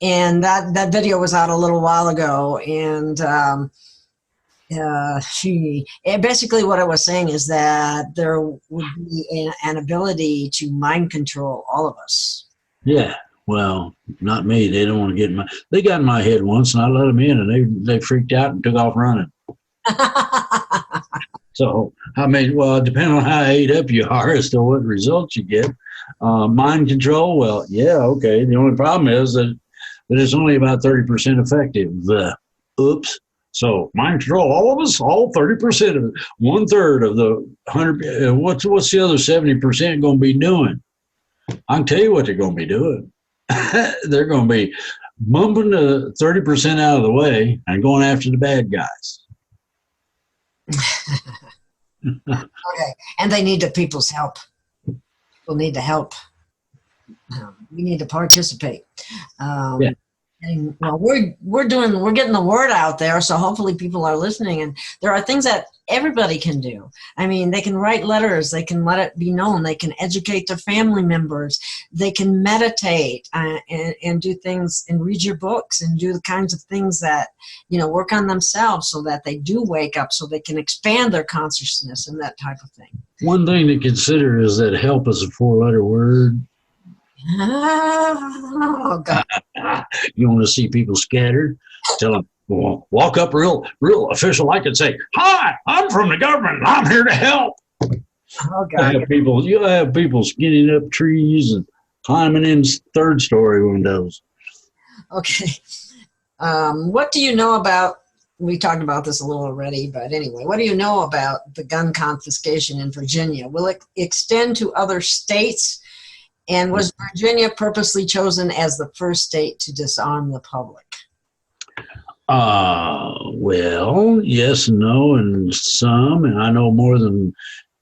and that video was out a little while ago. And basically what I was saying is that there would be an ability to mind control all of us. Yeah. Well, not me. They don't want to get in my. They got in my head once, and I let them in, and they freaked out and took off running. So, I mean, well, depending on how ate up you are as to what results you get. Mind control, well, yeah, okay. The only problem is that it's only about 30% effective. Oops. So, mind control, all of us, all 30% of it, 1/3 of the 100. What's the other 70% going to be doing? I can tell you what they're going to be doing. They're going to be bumping the 30% out of the way and going after the bad guys. Okay, and they need the people's help. People need to help. We need to participate. Yeah. And, well, we're getting the word out there, so hopefully people are listening. And there are things that everybody can do. I mean, they can write letters. They can let it be known. They can educate their family members. They can meditate and do things and read your books and do the kinds of things that, work on themselves so that they do wake up, so they can expand their consciousness and that type of thing. One thing to consider is that help is a 4-letter word. Oh, God. You want to see people scattered? Tell them, well, walk up real official like and say, "Hi, I'm from the government and I'm here to help." Oh, God. You'll have people skinning up trees and climbing in 3rd-story windows. Okay. What do you know about, we talked about this a little already, but anyway, what do you know about the gun confiscation in Virginia? Will it extend to other states? And was Virginia purposely chosen as the first state to disarm the public? Well, yes and no, and some, and I know more than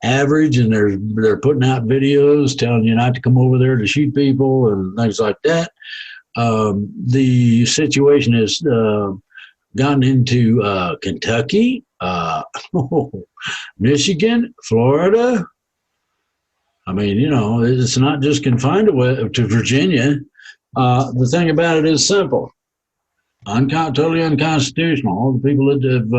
average, and they're putting out videos telling you not to come over there to shoot people and things like that. The situation has gotten into Kentucky, Michigan, Florida. I mean, it's not just confined to Virginia. The thing about it is simple. Totally unconstitutional. All the people that have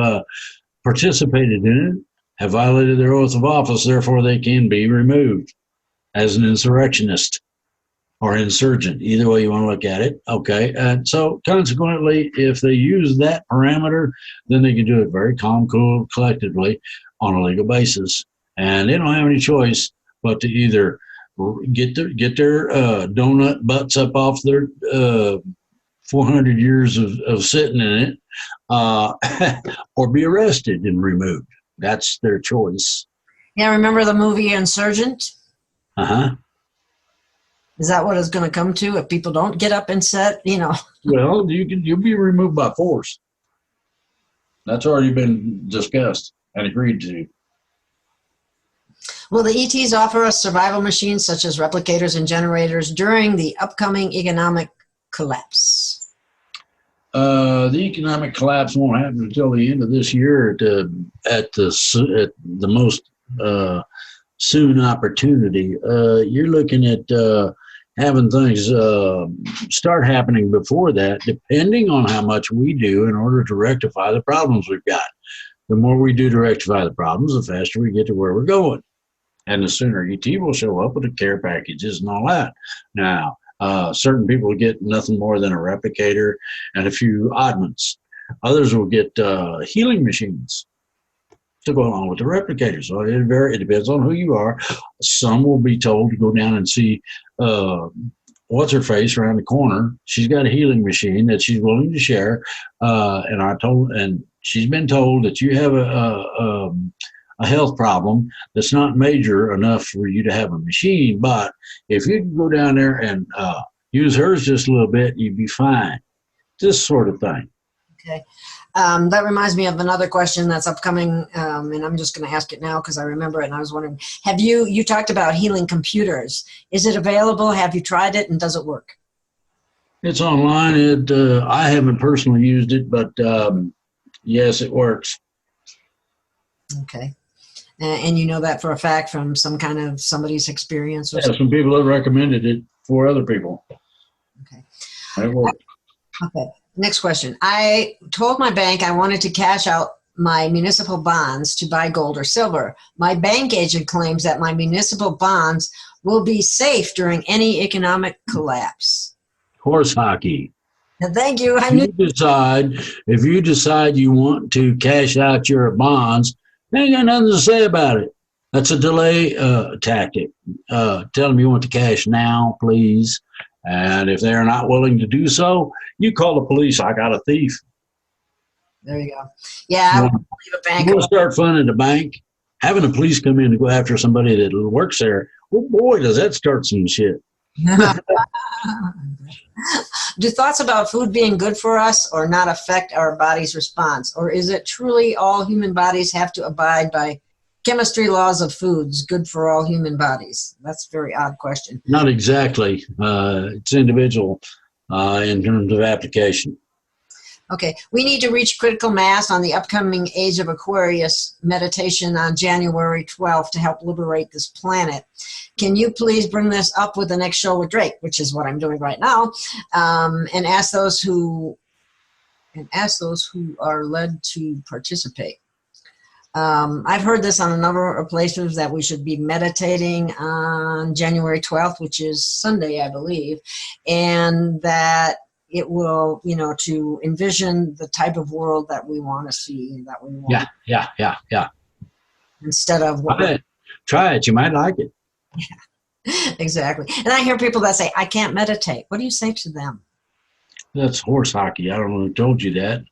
participated in it have violated their oath of office, therefore they can be removed as an insurrectionist or insurgent, either way you want to look at it. Okay, and so consequently, if they use that parameter, then they can do it very calm, cool, collectively on a legal basis. And they don't have any choice but to either get their donut butts up off their 400 years of sitting in it, or be arrested and removed. That's their choice. Yeah, remember the movie Insurgent? Uh-huh. Is that what it's going to come to if people don't get up and set, Well, you'll be removed by force. That's already been discussed and agreed to. Will the ETs offer us survival machines such as replicators and generators during the upcoming economic collapse? The economic collapse won't happen until the end of this year at the most soon opportunity. You're looking at having things start happening before that, depending on how much we do in order to rectify the problems we've got. The more we do to rectify the problems, the faster we get to where we're going. and the sooner ET will show up with the care packages and all that. Now, certain people will get nothing more than a replicator and a few oddments. Others will get healing machines to go along with the replicator. So it depends on who you are. Some will be told to go down and see what's her face around the corner. She's got a healing machine that she's willing to share. And she's been told that you have a health problem that's not major enough for you to have a machine. But if you can go down there and use hers just a little bit, you'd be fine. This sort of thing. Okay. That reminds me of another question that's upcoming, and I'm just going to ask it now because I remember it, and I was wondering, you talked about healing computers. Is it available? Have you tried it, and does it work? It's online. I haven't personally used it, but yes, it works. Okay. And you know that for a fact from somebody's experience? Or some people have recommended it for other people. Okay. It works. Okay. Next question. I told my bank I wanted to cash out my municipal bonds to buy gold or silver. My bank agent claims that my municipal bonds will be safe during any economic collapse. Horse hockey. Thank you. If you decide you want to cash out your bonds, they ain't got nothing to say about it. That's a delay tactic. Tell them you want the cash now, please. And if they're not willing to do so, you call the police. I got a thief. There you go. Yeah, I won't leave a bank. You want to start funding the bank? Having the police come in to go after somebody that works there, oh boy, does that start some shit. Do thoughts about food being good for us or not affect our body's response? Or is it truly all human bodies have to abide by chemistry laws of foods good for all human bodies? That's a very odd question. Not exactly. It's individual in terms of application. Okay. We need to reach critical mass on the upcoming Age of Aquarius meditation on January 12th to help liberate this planet. Can you please bring this up with the next show with Drake, which is what I'm doing right now, and ask those who are led to participate. I've heard this on a number of places that we should be meditating on January 12th, which is Sunday, I believe, and that it will, to envision the type of world that we want to see, that we want. Yeah. Instead of what. Try it. You might like it. Yeah, exactly. And I hear people that say, I can't meditate. What do you say to them? That's horse hockey. I don't know who told you that.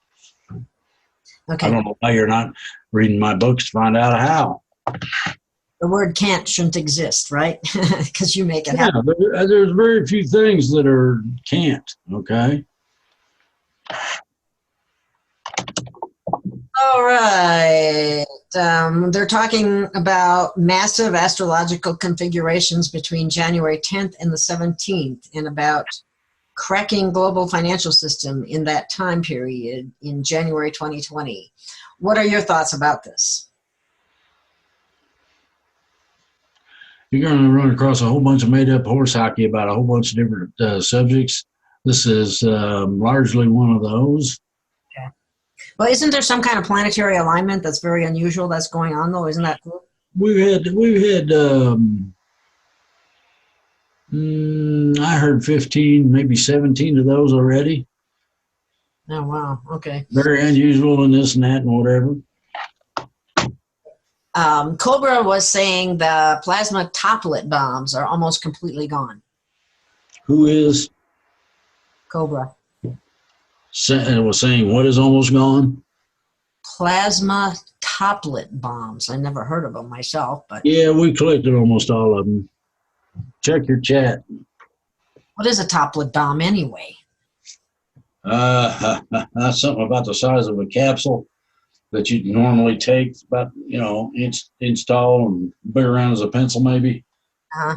Okay. I don't know why you're not reading my books to find out how. The word can't shouldn't exist, right? Because you make it happen. There's very few things that are can't, okay? All right. They're talking about massive astrological configurations between January 10th and the 17th and about cracking global financial system in that time period in January 2020. What are your thoughts about this? You're going to run across a whole bunch of made-up horse hockey about a whole bunch of different subjects. This is largely one of those. Okay. Well, isn't there some kind of planetary alignment that's very unusual that's going on, though? Isn't that cool? We've had I heard 15, maybe 17 of those already. Oh, wow. Okay. Very unusual and this and that and whatever. Cobra was saying the plasma toplet bombs are almost completely gone. Who is? Cobra. Was saying what is almost gone? Plasma toplet bombs. I never heard of them myself, but yeah, we collected almost all of them. Check your chat. What is a toplet bomb anyway? That's something about the size of a capsule that you'd normally take, about, install and big around as a pencil maybe. Uh-huh.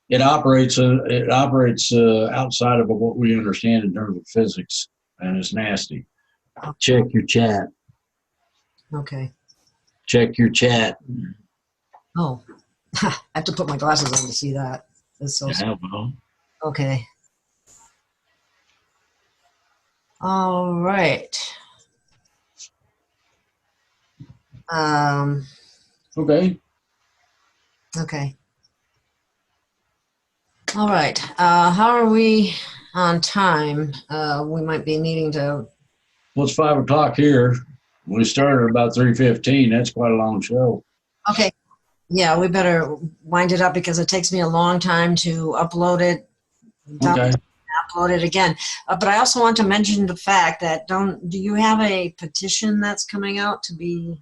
It operates outside of what we understand in terms of physics, and it's nasty. Check your chat. Okay. Check your chat. Oh, I have to put my glasses on to see that. That's so. Yeah, well. Okay. All right. Okay. Okay. All right. How are we on time? We might be needing to. Well, it's 5 o'clock here. We started about 3:15. That's quite a long show. Okay. Yeah, we better wind it up because it takes me a long time to upload it. Okay. Upload it again. But I also want to mention the fact that do you have a petition that's coming out to be?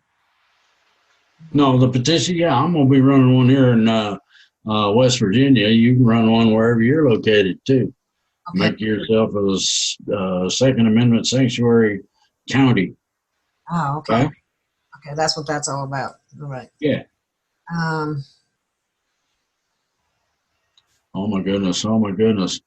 No, the petition, yeah, I'm going to be running one here in West Virginia. You can run one wherever you're located, too. Okay. Make yourself a Second Amendment sanctuary county. Oh, okay. Okay? Okay, that's what that's all about. All right. Yeah. Oh, my goodness. Oh, my goodness.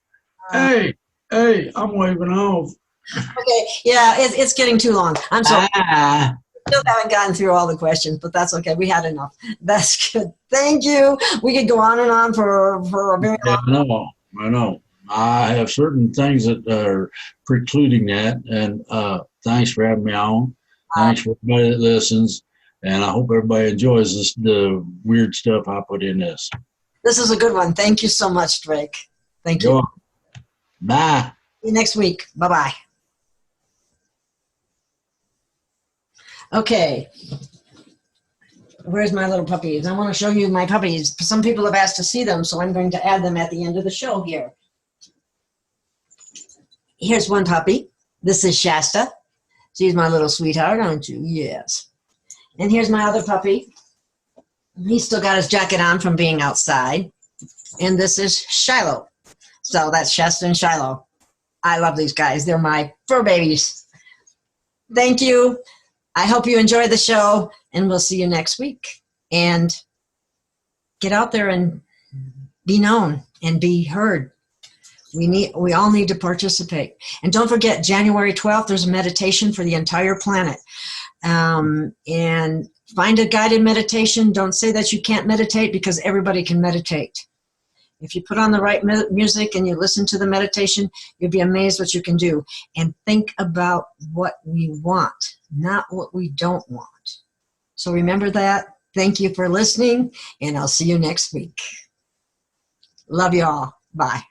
Hey, I'm waving off. Okay, yeah, it's getting too long. I'm sorry. Ah. Still haven't gotten through all the questions, but that's okay. We had enough. That's good. Thank you. We could go on and on for a very long time. I know. I have certain things that are precluding that, and thanks for having me on. Thanks for everybody that listens, and I hope everybody enjoys the weird stuff I put in this. This is a good one. Thank you so much, Drake. Thank you. You're welcome. Bye. See you next week. Bye-bye. Okay. Where's my little puppies? I want to show you my puppies. Some people have asked to see them, so I'm going to add them at the end of the show here. Here's one puppy. This is Shasta. She's my little sweetheart, aren't you? Yes. And here's my other puppy. He's still got his jacket on from being outside. And this is Shiloh. So that's Shasta and Shiloh. I love these guys. They're my fur babies. Thank you. I hope you enjoyed the show, and we'll see you next week. And get out there and be known and be heard. We all need to participate. And don't forget, January 12th, there's a meditation for the entire planet. And find a guided meditation. Don't say that you can't meditate, because everybody can meditate. If you put on the right music and you listen to the meditation, you'll be amazed what you can do. And think about what we want, not what we don't want. So remember that. Thank you for listening, and I'll see you next week. Love you all. Bye.